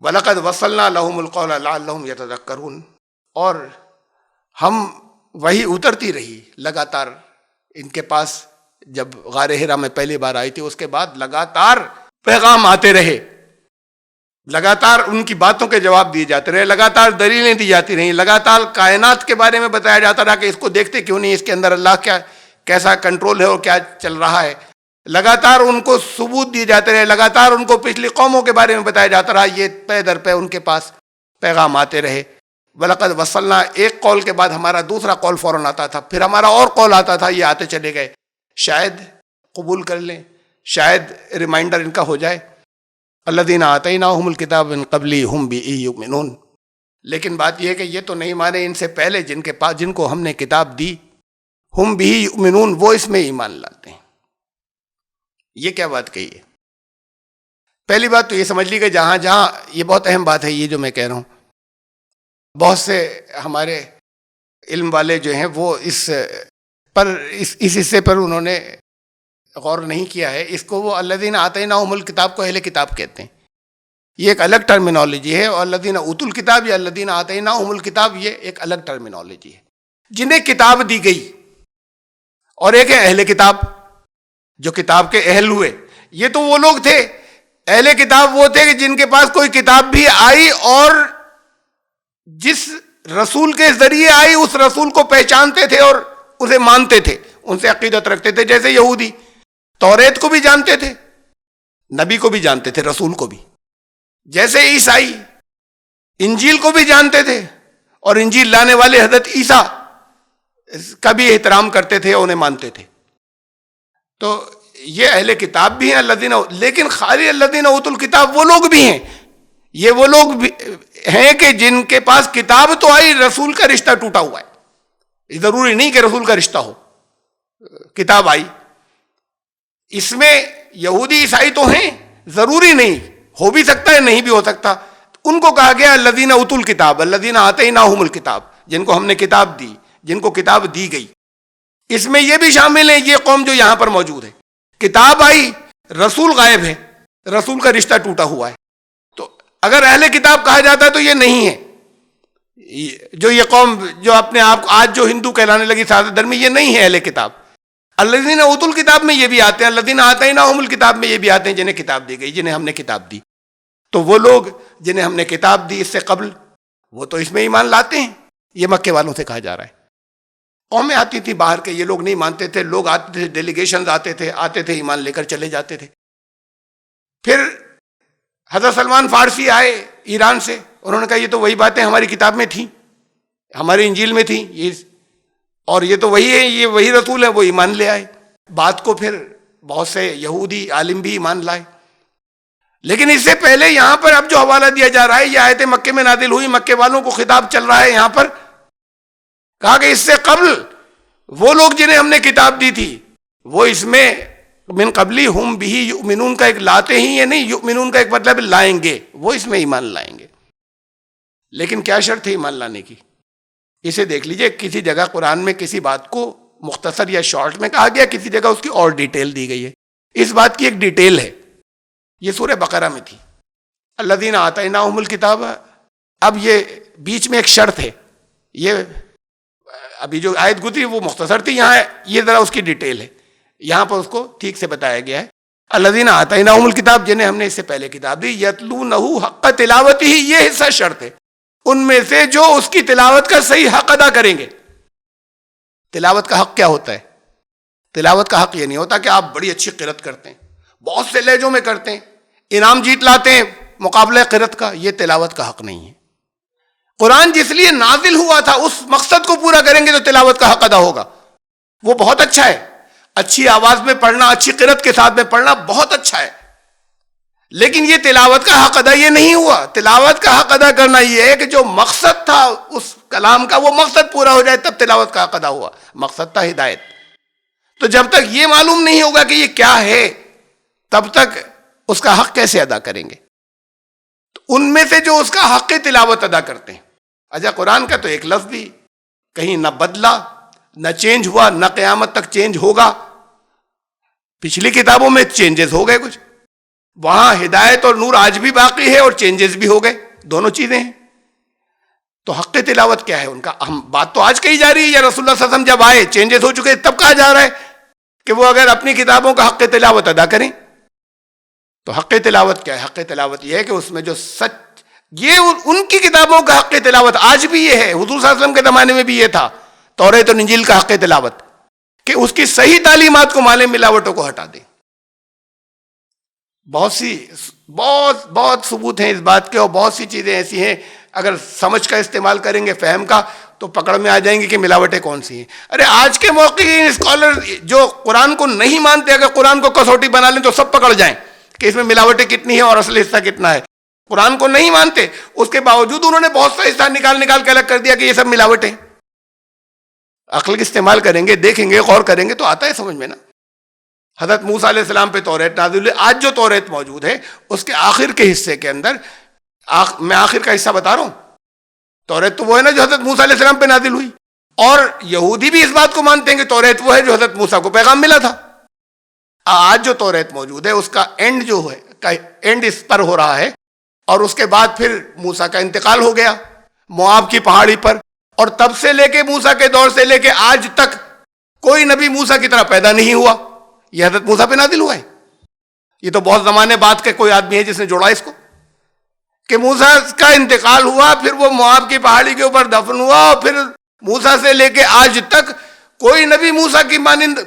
وَلَقَدْ وَصَّلْنَا لَهُمُ الْقَوْلَ لَعَلَّهُمْ يَتَذَكَّرُونَ، اور ہم وہی اترتی رہی لگاتار ان کے پاس. جب غار حرا میں پہلی بار آئی تھی اس کے بعد لگاتار پیغام آتے رہے، لگاتار ان کی باتوں کے جواب دیے جاتے رہے، لگاتار دلیلیں دی جاتی رہیں، لگاتار کائنات کے بارے میں بتایا جاتا رہا کہ اس کو دیکھتے کیوں نہیں، اس کے اندر اللہ کیسا کنٹرول ہے اور کیا چل رہا ہے. لگاتار ان کو ثبوت دیے جاتے رہے، لگاتار ان کو پچھلی قوموں کے بارے میں بتایا جاتا رہا. یہ پے در پے ان کے پاس پیغام آتے رہے. وَلَقَدْ وَصَّلْنَا، ایک قول کے بعد ہمارا دوسرا قول فوراً آتا تھا، پھر ہمارا اور قول آتا تھا. یہ آتے چلے گئے، شاید قبول کر لیں، شاید ریمائنڈر ان کا ہو جائے. الذین آتیناہم الکتاب من قبل ہم بہ یؤمنون. لیکن بات یہ ہے کہ یہ تو نہیں مانے ان سے پہلے جن کو ہم نے کتاب دی، ہم بہ یؤمنون، وہ اس میں ایمان لاتے ہیں. یہ کیا بات کہی ہے؟ پہلی بات تو یہ سمجھ لی کہ جہاں یہ بہت اہم بات ہے یہ جو میں کہہ رہا ہوں. بہت سے ہمارے علم والے جو ہیں وہ اس حصے پر انہوں نے غور نہیں کیا ہے. اس کو وہ الذین آتیناہم الکتاب کو اہل کتاب کہتے ہیں. یہ ایک الگ ٹرمینالوجی ہے. اور الذین اوتوا الکتاب یا الذین آتیناہم الکتاب یہ ایک الگ ٹرمینالوجی ہے. جنہیں کتاب دی گئی، اور ایک ہے اہل کتاب جو کتاب کے اہل ہوئے. یہ تو وہ لوگ تھے، اہل کتاب وہ تھے کہ جن کے پاس کوئی کتاب بھی آئی اور جس رسول کے ذریعے آئی اس رسول کو پہچانتے تھے اور اسے مانتے تھے، ان سے عقیدت رکھتے تھے. جیسے یہودی توریت کو بھی جانتے تھے، نبی کو بھی جانتے تھے، رسول کو بھی. جیسے عیسائی انجیل کو بھی جانتے تھے اور انجیل لانے والے حضرت عیسیٰ کا بھی احترام کرتے تھے، انہیں مانتے تھے. تو یہ اہل کتاب بھی ہیں الذین، لیکن خالی الذین اوتوا الکتاب وہ لوگ بھی ہیں. یہ وہ لوگ بھی ہیں کہ جن کے پاس کتاب تو آئی، رسول کا رشتہ ٹوٹا ہوا ہے. ضروری نہیں کہ رسول کا رشتہ ہو، کتاب آئی. اس میں یہودی عیسائی تو ہیں، ضروری نہیں، ہو بھی سکتا ہے نہیں بھی ہو سکتا. ان کو کہا گیا الذین اوتوا الکتاب الذین آتیناہم الکتاب، جن کو ہم نے کتاب دی، جن کو کتاب دی گئی. اس میں یہ بھی شامل ہے یہ قوم جو یہاں پر موجود ہے. کتاب آئی، رسول غائب ہے، رسول کا رشتہ ٹوٹا ہوا ہے. تو اگر اہل کتاب کہا جاتا ہے تو یہ نہیں ہے، جو یہ قوم جو اپنے آپ کو آج جو ہندو کہلانے لگی سیاست در میں، یہ نہیں ہے اہل کتاب. الذین اوتوا الکتاب میں یہ بھی آتے ہیں، الذین آتیناہم الکتاب میں یہ بھی آتے ہیں جنہیں کتاب دی گئی، جنہیں ہم نے کتاب دی. تو وہ لوگ جنہیں ہم نے کتاب دی اس سے قبل، وہ تو اس میں ایمان لاتے ہیں. یہ مکے والوں سے کہا جا رہا ہے. قومیں آتی تھی باہر کے، یہ لوگ نہیں مانتے تھے. لوگ آتے تھے، ڈیلیگیشنز آتے تھے ایمان لے کر چلے جاتے تھے. پھر حضرت سلمان فارسی آئے ایران سے، انہوں نے کہا یہ تو وہی باتیں ہماری کتاب میں تھیں، ہماری انجیل میں تھیں، اور یہ تو وہی ہے، یہ وہی رسول ہے. وہ ایمان لے آئے. بات کو پھر بہت سے یہودی عالم بھی ایمان لائے. لیکن اس سے پہلے یہاں پر اب جو حوالہ دیا جا رہا ہے، یہ آیتیں مکے میں نازل ہوئی، مکے والوں کو خطاب چل رہا ہے. یہاں پر کہا کہ اس سے قبل وہ لوگ جنہیں ہم نے کتاب دی تھی، وہ اس میں من قبلی ہم بھی یؤمنون کا ایک لاتے ہی، یہ نہیں، یؤمنون کا ایک مطلب لائیں گے، وہ اس میں ایمان لائیں گے. لیکن کیا شرط ہے ایمان لانے کی؟ اسے دیکھ لیجئے. کسی جگہ قرآن میں کسی بات کو مختصر یا شارٹ میں کہا گیا، کسی جگہ اس کی اور ڈیٹیل دی گئی ہے. اس بات کی ایک ڈیٹیل ہے، یہ سورہ بقرہ میں تھی، الذین آتیناہم الکتاب. اب یہ بیچ میں ایک شرط ہے. یہ ابھی جو آیت گزری وہ مختصر تھی، یہاں یہ ذرا اس کی ڈیٹیل ہے. یہاں پر اس کو ٹھیک سے بتایا گیا ہے. الذین آتیناہم الکتاب، جنہیں ہم نے اس سے پہلے کتاب دی، یتلونہ حق تلاوتہ، یہ حصہ شرط ہے، ان میں سے جو اس کی تلاوت کا صحیح حق ادا کریں گے. تلاوت کا حق کیا ہوتا ہے؟ تلاوت کا حق یہ نہیں ہوتا کہ آپ بڑی اچھی قرأت کرتے ہیں، بہت سے لہجوں میں کرتے ہیں، انعام جیت لاتے ہیں مقابلہ قرأت کا. یہ تلاوت کا حق نہیں ہے. قرآن جس لیے نازل ہوا تھا اس مقصد کو پورا کریں گے تو تلاوت کا حق ادا ہوگا. وہ بہت اچھا ہے، اچھی آواز میں پڑھنا، اچھی قرأت کے ساتھ میں پڑھنا بہت اچھا ہے. لیکن یہ تلاوت کا حق ادا یہ نہیں ہوا. تلاوت کا حق ادا کرنا یہ ہے کہ جو مقصد تھا اس کلام کا، وہ مقصد پورا ہو جائے تب تلاوت کا حق ادا ہوا. مقصد تھا ہدایت. تو جب تک یہ معلوم نہیں ہوگا کہ یہ کیا ہے، تب تک اس کا حق کیسے ادا کریں گے؟ تو ان میں سے جو اس کا حق تلاوت ادا کرتے ہیں، اچھا قرآن کا تو ایک لفظ بھی کہیں نہ بدلا، نہ چینج ہوا، نہ قیامت تک چینج ہوگا. پچھلی کتابوں میں چینجز ہو گئے کچھ، وہاں ہدایت اور نور آج بھی باقی ہے اور چینجز بھی ہو گئے، دونوں چیزیں ہیں. تو حق تلاوت کیا ہے ان کا؟ ہم بات تو آج کہی جا رہی ہے، یا رسول اللہ صلی اللہ علیہ وسلم جب آئے چینجز ہو چکے تب کہا جا رہا ہے کہ وہ اگر اپنی کتابوں کا حق تلاوت ادا کریں. تو حق تلاوت کیا ہے؟ حق تلاوت یہ ہے کہ اس میں جو سچ، یہ ان کی کتابوں کا حق تلاوت آج بھی یہ ہے، حضور صلی اللہ علیہ وسلم کے زمانے میں بھی یہ تھا، توریت اور انجیل کا حق تلاوت، کہ اس کی صحیح تعلیمات کو مانیں، ملاوٹوں کو ہٹا دیں. بہت ثبوت ہیں اس بات کے، اور بہت سی چیزیں ایسی ہیں اگر سمجھ کا استعمال کریں گے، فہم کا، تو پکڑ میں آ جائیں گے کہ ملاوٹیں کون سی ہیں. ارے آج کے موقعین اسکالر جو قرآن کو نہیں مانتے، اگر قرآن کو کسوٹی بنا لیں تو سب پکڑ جائیں کہ اس میں ملاوٹیں کتنی ہیں اور اصل حصہ کتنا ہے. قرآن کو نہیں مانتے، اس کے باوجود انہوں نے بہت سا حصہ نکال کے الگ کر دیا کہ یہ سب ملاوٹیں. عقل کا استعمال کریں گے، دیکھیں گے، غور کریں گے تو آتا ہے سمجھ میں نا. حضرت موسیٰ علیہ السلام پہ توریت نازل ہوئی. آج جو توریت موجود ہے اس کے آخر کے حصے کے اندر، میں آخر کا حصہ بتا رہا ہوں، توریت تو وہ ہے نا جو حضرت موسیٰ علیہ السلام پہ نازل ہوئی. اور یہودی بھی اس بات کو مانتے ہیں کہ توریت وہ ہے جو حضرت موسیٰ کو پیغام ملا تھا. آج جو توریت موجود ہے اس کا اینڈ جو ہے، اینڈ اس پر ہو رہا ہے، اور اس کے بعد پھر موسیٰ کا انتقال ہو گیا موآب کی پہاڑی پر. اور تب سے لے کے موسیٰ کے دور سے لے کے آج تک کوئی نبی موسیٰ کی طرح پیدا نہیں ہوا. یہ حضرت موسیٰ پہ نازل ہوا ہے. یہ تو بہت زمانے بعد کے کوئی آدمی ہے جس نے جوڑا اس کو، کہ موسیٰ کا انتقال ہوا، پھر وہ موآب کی پہاڑی کے اوپر دفن ہوا، اور پھر موسیٰ سے لے کے آج تک کوئی نبی موسیٰ کی مانند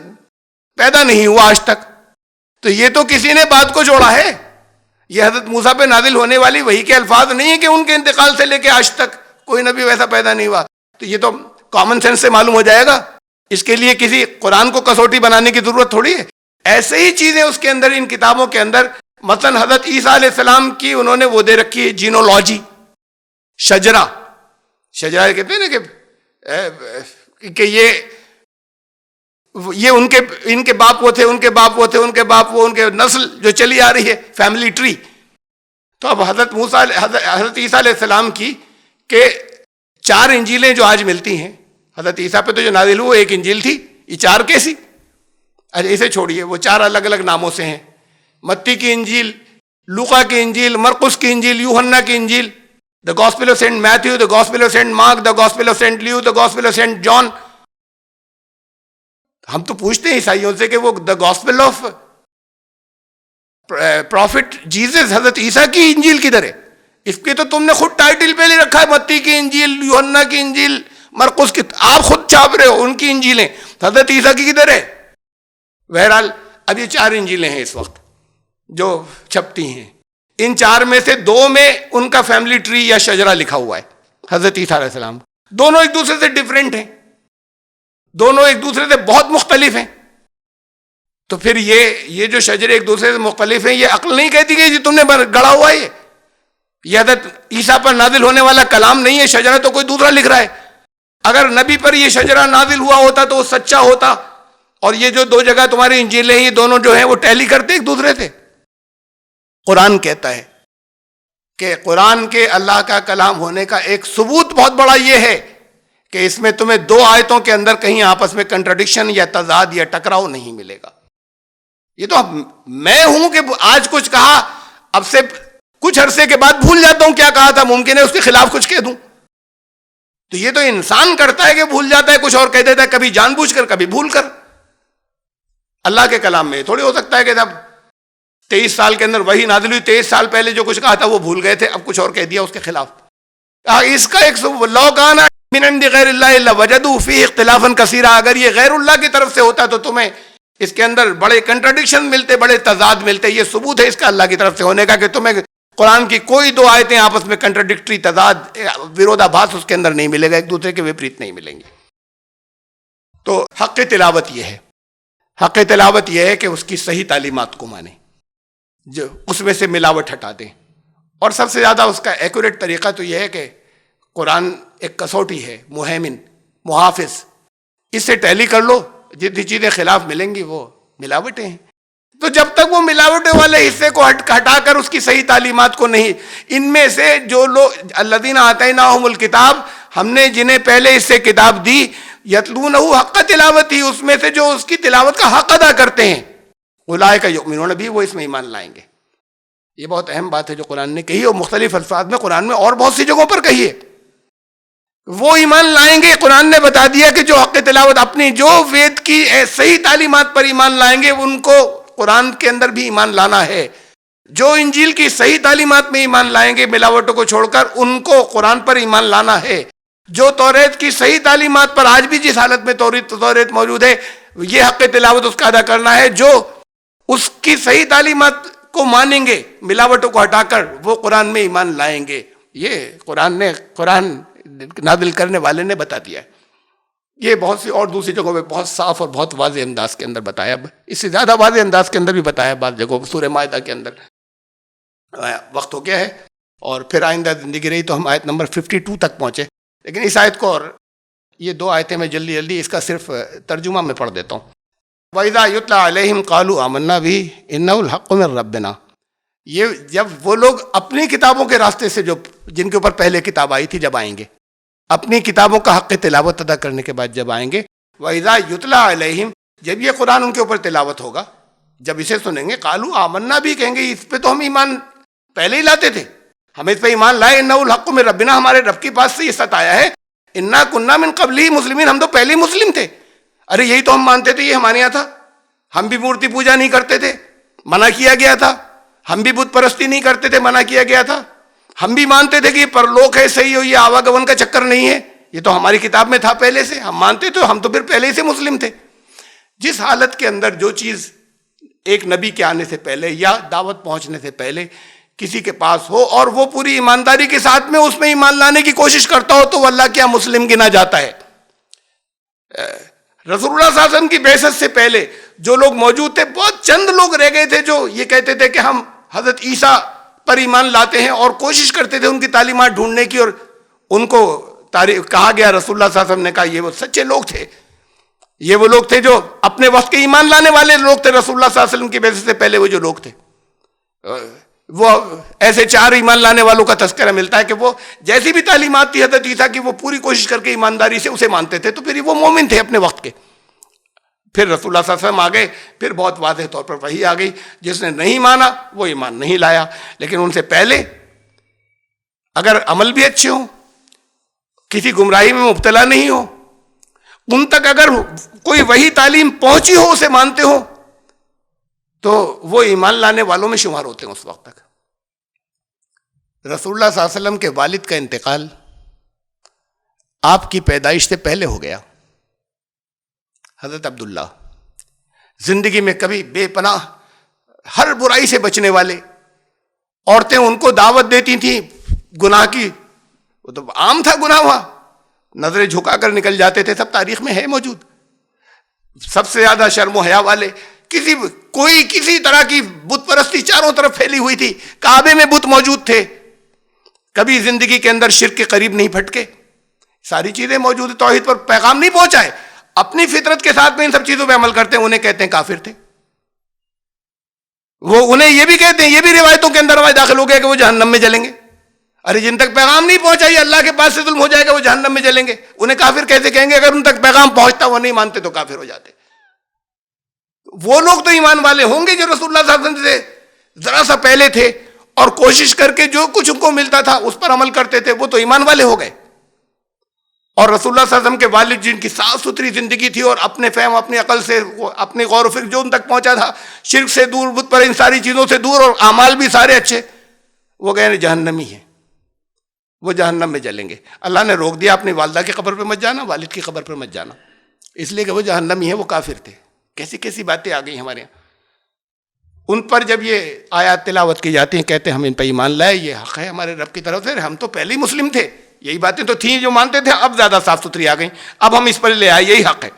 پیدا نہیں ہوا آج تک. تو یہ تو کسی نے بات کو جوڑا ہے. یہ حضرت موسیٰ پہ نازل ہونے والی وحی کے الفاظ نہیں ہے کہ ان کے انتقال سے لے کے آج تک کوئی نبی ویسا پیدا نہیں ہوا. تو یہ تو کامن سینس سے معلوم ہو جائے گا. اس کے لیے کسی قرآن کو کسوٹی بنانے کی ضرورت تھوڑی ہے. ایسے ہی چیزیں اس کے اندر، ان کتابوں کے اندر، مثلا حضرت عیسیٰ علیہ السلام کی انہوں نے وہ دے رکھی ہے جینولوجی، شجرہ کہتے ہیں نا کہ یہ ان کے باپ وہ تھے، ان کے باپ وہ تھے، ان کے باپ وہ، ان کے نسل جو چلی آ رہی ہے، فیملی ٹری. تو اب حضرت عیسیٰ علیہ السلام کی کہ 4 انجیلیں جو آج ملتی ہیں، حضرت عیسیٰ پہ تو جو نازل ہوئی ایک انجیل تھی، یہ 4 کیسی؟ ارے اسے چھوڑیے، وہ 4 الگ الگ ناموں سے ہیں. متی کی انجیل، لوقا کی انجیل، مرقس کی انجیل، یوحنا کی انجیل. the gospel of Saint Matthew, the gospel of Saint Mark, the gospel of Saint Luke, the gospel of Saint John. ہم تو پوچھتے ہیں عیسائیوں سے کہ وہ the gospel of prophet Jesus, حضرت عیسیٰ کی انجیل کدھر ہے؟ اس کی تو تم نے خود ٹائٹل پہ لے رکھا ہے، متی کی انجیل، یوحنا کی انجیل، مرقس کی، آپ خود چھاپ رہے ہو ان کی انجیلیں، حضرت عیسیٰ کی کدھر ہے؟ بہرحال اب یہ 4 انجیلیں ہیں اس وقت جو چھپتی ہیں. ان 4 میں سے 2 میں ان کا فیملی ٹری یا شجرہ لکھا ہوا ہے حضرت عیسیٰ علیہ السلام. دونوں ایک دوسرے سے ڈیفرنٹ ہیں، دونوں ایک دوسرے سے بہت مختلف ہیں. تو پھر یہ جو شجرے ایک دوسرے سے مختلف ہیں، یہ عقل نہیں کہتی کہ تم نے گڑا ہوا ہے. یہ حضرت عیسیٰ پر نازل ہونے والا کلام نہیں ہے، شجرہ تو کوئی دوسرا لکھ رہا ہے. اگر نبی پر یہ شجرہ نازل ہوا ہوتا تو وہ سچا ہوتا. اور یہ جو 2 جگہ تمہاری انجیلیں ہیں، یہ دونوں جو ہیں وہ ٹیلی کرتے ایک دوسرے سے. قرآن کہتا ہے کہ قرآن کے اللہ کا کلام ہونے کا ایک ثبوت بہت بڑا یہ ہے کہ اس میں تمہیں 2 آیتوں کے اندر کہیں آپس میں کنٹرڈکشن یا تضاد یا ٹکراؤ نہیں ملے گا. یہ تو میں ہوں کہ آج کچھ کہا، اب سے کچھ عرصے کے بعد بھول جاتا ہوں کیا کہا تھا، ممکن ہے اس کے خلاف کچھ کہہ دوں. تو یہ تو انسان کرتا ہے کہ بھول جاتا ہے، کچھ اور کہہ دیتا ہے، کبھی جان بوجھ کر کبھی بھول کر. اللہ کے کلام میں تھوڑی ہو سکتا ہے کہ جب 23 سال کے اندر وہی نازل ہوئی، 23 سال پہلے جو کچھ کہا تھا وہ بھول گئے تھے، اب کچھ اور کہہ دیا اس کے خلاف. اس کا ایک لو کان من عند غیر اللہ الا وجدوا فیہ اختلافا کثیرا، اگر یہ غیر اللہ کی طرف سے ہوتا تو تمہیں اس کے اندر بڑے کنٹرڈکشن ملتے، بڑے تضاد ملتے. یہ ثبوت ہے اس کا اللہ کی طرف سے ہونے کا کہ تمہیں قرآن کی کوئی 2 آیتیں آپس میں کنٹرڈکٹری، تضاد، ورودہ بھاس اس کے اندر نہیں ملے گا، ایک دوسرے کے وپریت نہیں ملیں گے. تو حق تلاوت یہ ہے، حق تلاوت یہ ہے کہ اس کی صحیح تعلیمات کو مانیں، جو اس میں سے ملاوٹ ہٹا دیں. اور سب سے زیادہ اس کا ایکوریٹ طریقہ تو یہ ہے کہ قرآن ایک کسوٹی ہے، مہیمن، محافظ، اس سے ٹیلی کر لو، جتنی چیزیں خلاف ملیں گی وہ ملاوٹیں ہیں. تو جب تک وہ ملاوٹیں والے حصے کو ہٹا کر اس کی صحیح تعلیمات کو نہیں، ان میں سے جو لوگ الذین آتیناہم الکتاب، ہم نے جنہیں پہلے اس سے کتاب دی، یتلونہ حق تلاوتی، اس میں سے جو اس کی تلاوت کا حق ادا کرتے ہیں، اولئک یؤمنون بہ، وہ اس میں ایمان لائیں گے. یہ بہت اہم بات ہے جو قرآن نے کہی، اور مختلف الفاظ میں قرآن میں اور بہت سی جگہوں پر کہی ہے. وہ ایمان لائیں گے. قرآن نے بتا دیا کہ جو حق تلاوت اپنی جو وید کی صحیح تعلیمات پر ایمان لائیں گے، ان کو قرآن کے اندر بھی ایمان لانا ہے. جو انجیل کی صحیح تعلیمات میں ایمان لائیں گے ملاوٹوں کو چھوڑ کر، ان کو قرآن پر ایمان لانا ہے. جو توریت کی صحیح تعلیمات پر آج بھی جس حالت میں توریت موجود ہے، یہ حق تلاوت اس کا ادا کرنا ہے. جو اس کی صحیح تعلیمات کو مانیں گے ملاوٹوں کو ہٹا کر، وہ قرآن میں ایمان لائیں گے. یہ قرآن نازل کرنے والے نے بتا دیا ہے. یہ بہت سی اور دوسری جگہوں پہ بہت صاف اور بہت واضح انداز کے اندر بتایا، اس سے زیادہ واضح انداز کے اندر بھی بتایا بعض جگہوں، سورہ مائدہ کے اندر. وقت ہو گیا ہے اور پھر آئندہ زندگی رہی تو ہم آیت نمبر 52 تک پہنچے. لیکن اس آیت کو، اور یہ 2 آیتیں میں جلدی اس کا صرف ترجمہ میں پڑھ دیتا ہوں. وَإِذَا يُتْلَى عَلَيْهِمْ قَالُوا آمَنَّا بِهِ إِنَّهُ الْحَقُّ مِنْ رَبِّنَا. یہ جب وہ لوگ اپنی کتابوں کے راستے سے، جو جن کے اوپر پہلے کتاب آئی تھی، جب آئیں گے، اپنی کتابوں کا حق تلاوت ادا کرنے کے بعد جب آئیں گے، وَإِذَا يُتْلَى عَلَيْهِمْ، جب یہ قرآن ان کے اوپر تلاوت ہوگا، جب اسے سنیں گے، قَالُوا آمَنَّا بِهِ، کہیں گے اس پہ تو ہم ایمان پہلے ہی لاتے تھے، ہم اس پہ ایمان لائے. إِنَّهُ الْحَقُّ مِنْ رَبِّنَا، ہمارے رب کے پاس سے یہ سچ آیا ہے. إِنَّا كُنَّا مِنْ قَبْلِهِ مُسْلِمِينَ، ہم تو پہلے ہی مسلم تھے. ارے یہی تو ہم مانتے تھے، یہ ہمارے یہاں تھا. ہم بھی مورتی پوجا نہیں کرتے تھے، منع کیا گیا تھا. ہم بھی بت پرستی نہیں کرتے تھے، منع کیا گیا تھا. ہم بھی مانتے تھے کہ یہ پرلوک ہے، صحیح ہو، یہ آواگمن کا چکر نہیں ہے، یہ تو ہماری کتاب میں تھا پہلے سے، ہم مانتے تھے. ہم تو پھر پہلے ہی سے مسلم تھے. جس حالت کے اندر جو چیز ایک نبی کے آنے سے پہلے یا دعوت پہنچنے سے پہلے کسی کے پاس ہو، اور وہ پوری ایمانداری کے ساتھ میں اس میں ایمان لانے کی کوشش کرتا ہو، تو وہ اللہ کیا مسلم گنا جاتا ہے. رسول اللہ صلی اللہ علیہ وسلم کی بعثت سے پہلے جو لوگ موجود تھے، بہت چند لوگ رہ گئے تھے جو یہ کہتے تھے کہ ہم حضرت عیسیٰ پر ایمان لاتے ہیں، اور کوشش کرتے تھے ان کی تعلیمات ڈھونڈنے کی، اور ان کو کہا گیا، رسول اللہ صلی اللہ علیہ وسلم نے کہا یہ وہ سچے لوگ تھے، یہ وہ لوگ تھے جو اپنے وقت کے ایمان لانے والے لوگ تھے. رسول اللہ صلی اللہ علیہ وسلم کی بعثت سے پہلے وہ جو لوگ تھے، وہ ایسے 4 ایمان لانے والوں کا تذکرہ ملتا ہے کہ وہ جیسی بھی تعلیمات تھی حضرت عیسیٰ کی، وہ پوری کوشش کر کے ایمانداری سے اسے مانتے تھے. تو پھر وہ مومن تھے اپنے وقت کے. پھر رسول اللہ صلی اللہ علیہ وسلم آ گئے، پھر بہت واضح طور پر وحی آ گئی. جس نے نہیں مانا وہ ایمان نہیں لایا. لیکن ان سے پہلے اگر عمل بھی اچھے ہوں, کسی گمراہی میں مبتلا نہیں ہو, ان تک اگر کوئی وہی تعلیم پہنچی ہو, اسے مانتے ہو, تو وہ ایمان لانے والوں میں شمار ہوتے ہیں اس وقت تک. رسول اللہ صلی اللہ علیہ وسلم کے والد کا انتقال آپ کی پیدائش سے پہلے ہو گیا. حضرت عبداللہ زندگی میں کبھی بے پناہ, ہر برائی سے بچنے والے, عورتیں ان کو دعوت دیتی تھیں گناہ کی, وہ تو عام تھا گناہ, وہاں نظریں جھکا کر نکل جاتے تھے, سب تاریخ میں ہے موجود. سب سے زیادہ شرم و حیا والے, کسی طرح کی بت پرستی چاروں طرف پھیلی ہوئی تھی, کعبے میں بت موجود تھے, کبھی زندگی کے اندر شرک کے قریب نہیں پھٹکے, ساری چیزیں موجود, توحید پر پیغام نہیں پہنچائے, اپنی فطرت کے ساتھ میں ان سب چیزوں پہ عمل کرتے ہیں, انہیں کہتے ہیں کافر تھے. وہ انہیں یہ بھی کہتے ہیں, یہ بھی روایتوں کے اندر روایت داخل ہو گیا کہ وہ جہنم میں جلیں گے. ارے جن تک پیغام نہیں پہنچا, یہ اللہ کے پاس سے ظلم ہو جائے گا, وہ جہنم میں جلیں گے. انہیں کافر کیسے کہیں گے؟ اگر ان تک پیغام پہنچتا, وہ نہیں مانتے تو کافر ہو جاتے. وہ لوگ تو ایمان والے ہوں گے جو رسول اللہ صلی اللہ علیہ وسلم سے ذرا سا پہلے تھے اور کوشش کر کے جو کچھ ان کو ملتا تھا اس پر عمل کرتے تھے, وہ تو ایمان والے ہو گئے. اور رسول اللہ صلی اللہ علیہ وسلم کے والد جن کی صاف ستھری زندگی تھی اور اپنے فہم, اپنی عقل سے, اپنی غور و فکر جو ان تک پہنچا تھا, شرک سے دور, بت پر ان ساری چیزوں سے دور, اور اعمال بھی سارے اچھے, وہ گئے جہنمی ہیں, وہ جہنم میں جلیں گے. اللہ نے روک دیا, اپنی والدہ کی قبر پہ مت جانا, والد کی قبر پہ مت جانا, اس لیے کہ وہ جہنمی ہیں, وہ کافر تھے. کیسی کیسی باتیں آ گئی ہمارے یہاں. ان پر جب یہ آیات تلاوت کی جاتی ہیں, کہتے ہیں ہم ان پہ ایمان لائے, یہ حق ہے ہمارے رب کی طرف سے, ہم تو پہلے ہی مسلم تھے, یہی باتیں تو تھیں جو مانتے تھے, اب زیادہ صاف ستھری آ گئیں, اب ہم اس پر لے آئے, یہی حق ہے.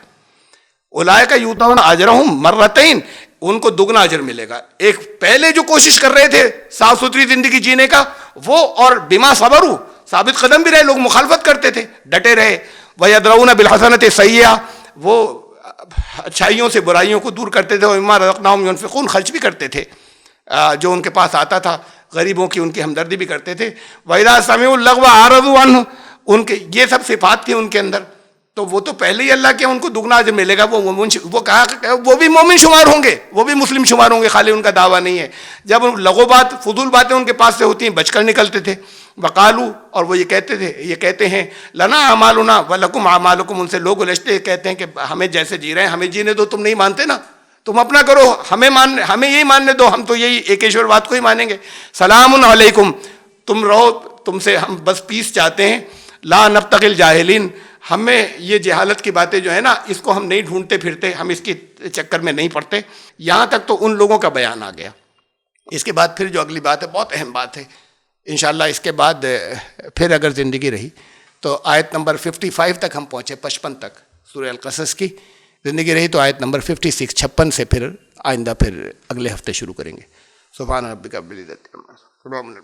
اولئک یؤتون اجرہم مرتین, ان کو دگنا اجر ملے گا. ایک پہلے جو کوشش کر رہے تھے صاف ستھری زندگی جینے کا, وہ, اور بما صبروا, ثابت قدم بھی رہے, لوگ مخالفت کرتے تھے, ڈٹے رہے. وَيَدْرَؤُونَ بِالْحَسَنَةِ السَّيِّئَةَ, وہ اچھائیوں سے برائیوں کو دور کرتے تھے. وَمِمَّا رَزَقْنَاهُمْ يُنْفِقُونَ, خرچ بھی کرتے تھے جو ان کے پاس آتا تھا, غریبوں کی ان کی ہمدردی بھی کرتے تھے. وَإِذَا سَمِعُوا اللَّغْوَ أَعْرَضُوا عَنْهُ, ان کے یہ سب صفات تھی ان کے اندر, تو وہ تو پہلے ہی اللہ کے ان کو دگنا اجر ملے گا. وہ کہا وہ بھی مومن شمار ہوں گے, وہ بھی مسلم شمار ہوں گے, خالی ان کا دعویٰ نہیں ہے. جب لغو بات, فضول باتیں ان کے پاس سے ہوتی ہیں, بچ کر نکلتے تھے. وقالو, اور وہ یہ کہتے ہیں لنا اعمالنا ولکم اعمالکم, ان سے لوگ الجھتے کہتے ہیں کہ ہمیں جیسے جی رہے ہیں ہمیں جینے دو, تم نہیں مانتے نا, تم اپنا کرو, ہمیں یہی ماننے دو, ہم تو یہی ایکیشور بات کو ہی مانیں گے. سلام علیکم, تم رہو, تم سے ہم بس پیس چاہتے ہیں. لا نبتغی الجاہلین, ہمیں یہ جہالت کی باتیں جو ہے نا, اس کو ہم نہیں ڈھونڈتے پھرتے, ہم اس کی چکر میں نہیں پڑتے. یہاں تک تو ان لوگوں کا بیان آ گیا. اس کے بعد پھر جو اگلی بات ہے, بہت اہم بات ہے, انشاءاللہ اس کے بعد پھر اگر زندگی رہی تو آیت نمبر 55 تک ہم پہنچے, 55 تک سورہ القصص کی. زندگی رہی تو آیت نمبر 56, 56 سے پھر آئندہ پھر اگلے ہفتے شروع کریں گے. سبحان ربک رب العزت عما یصفون.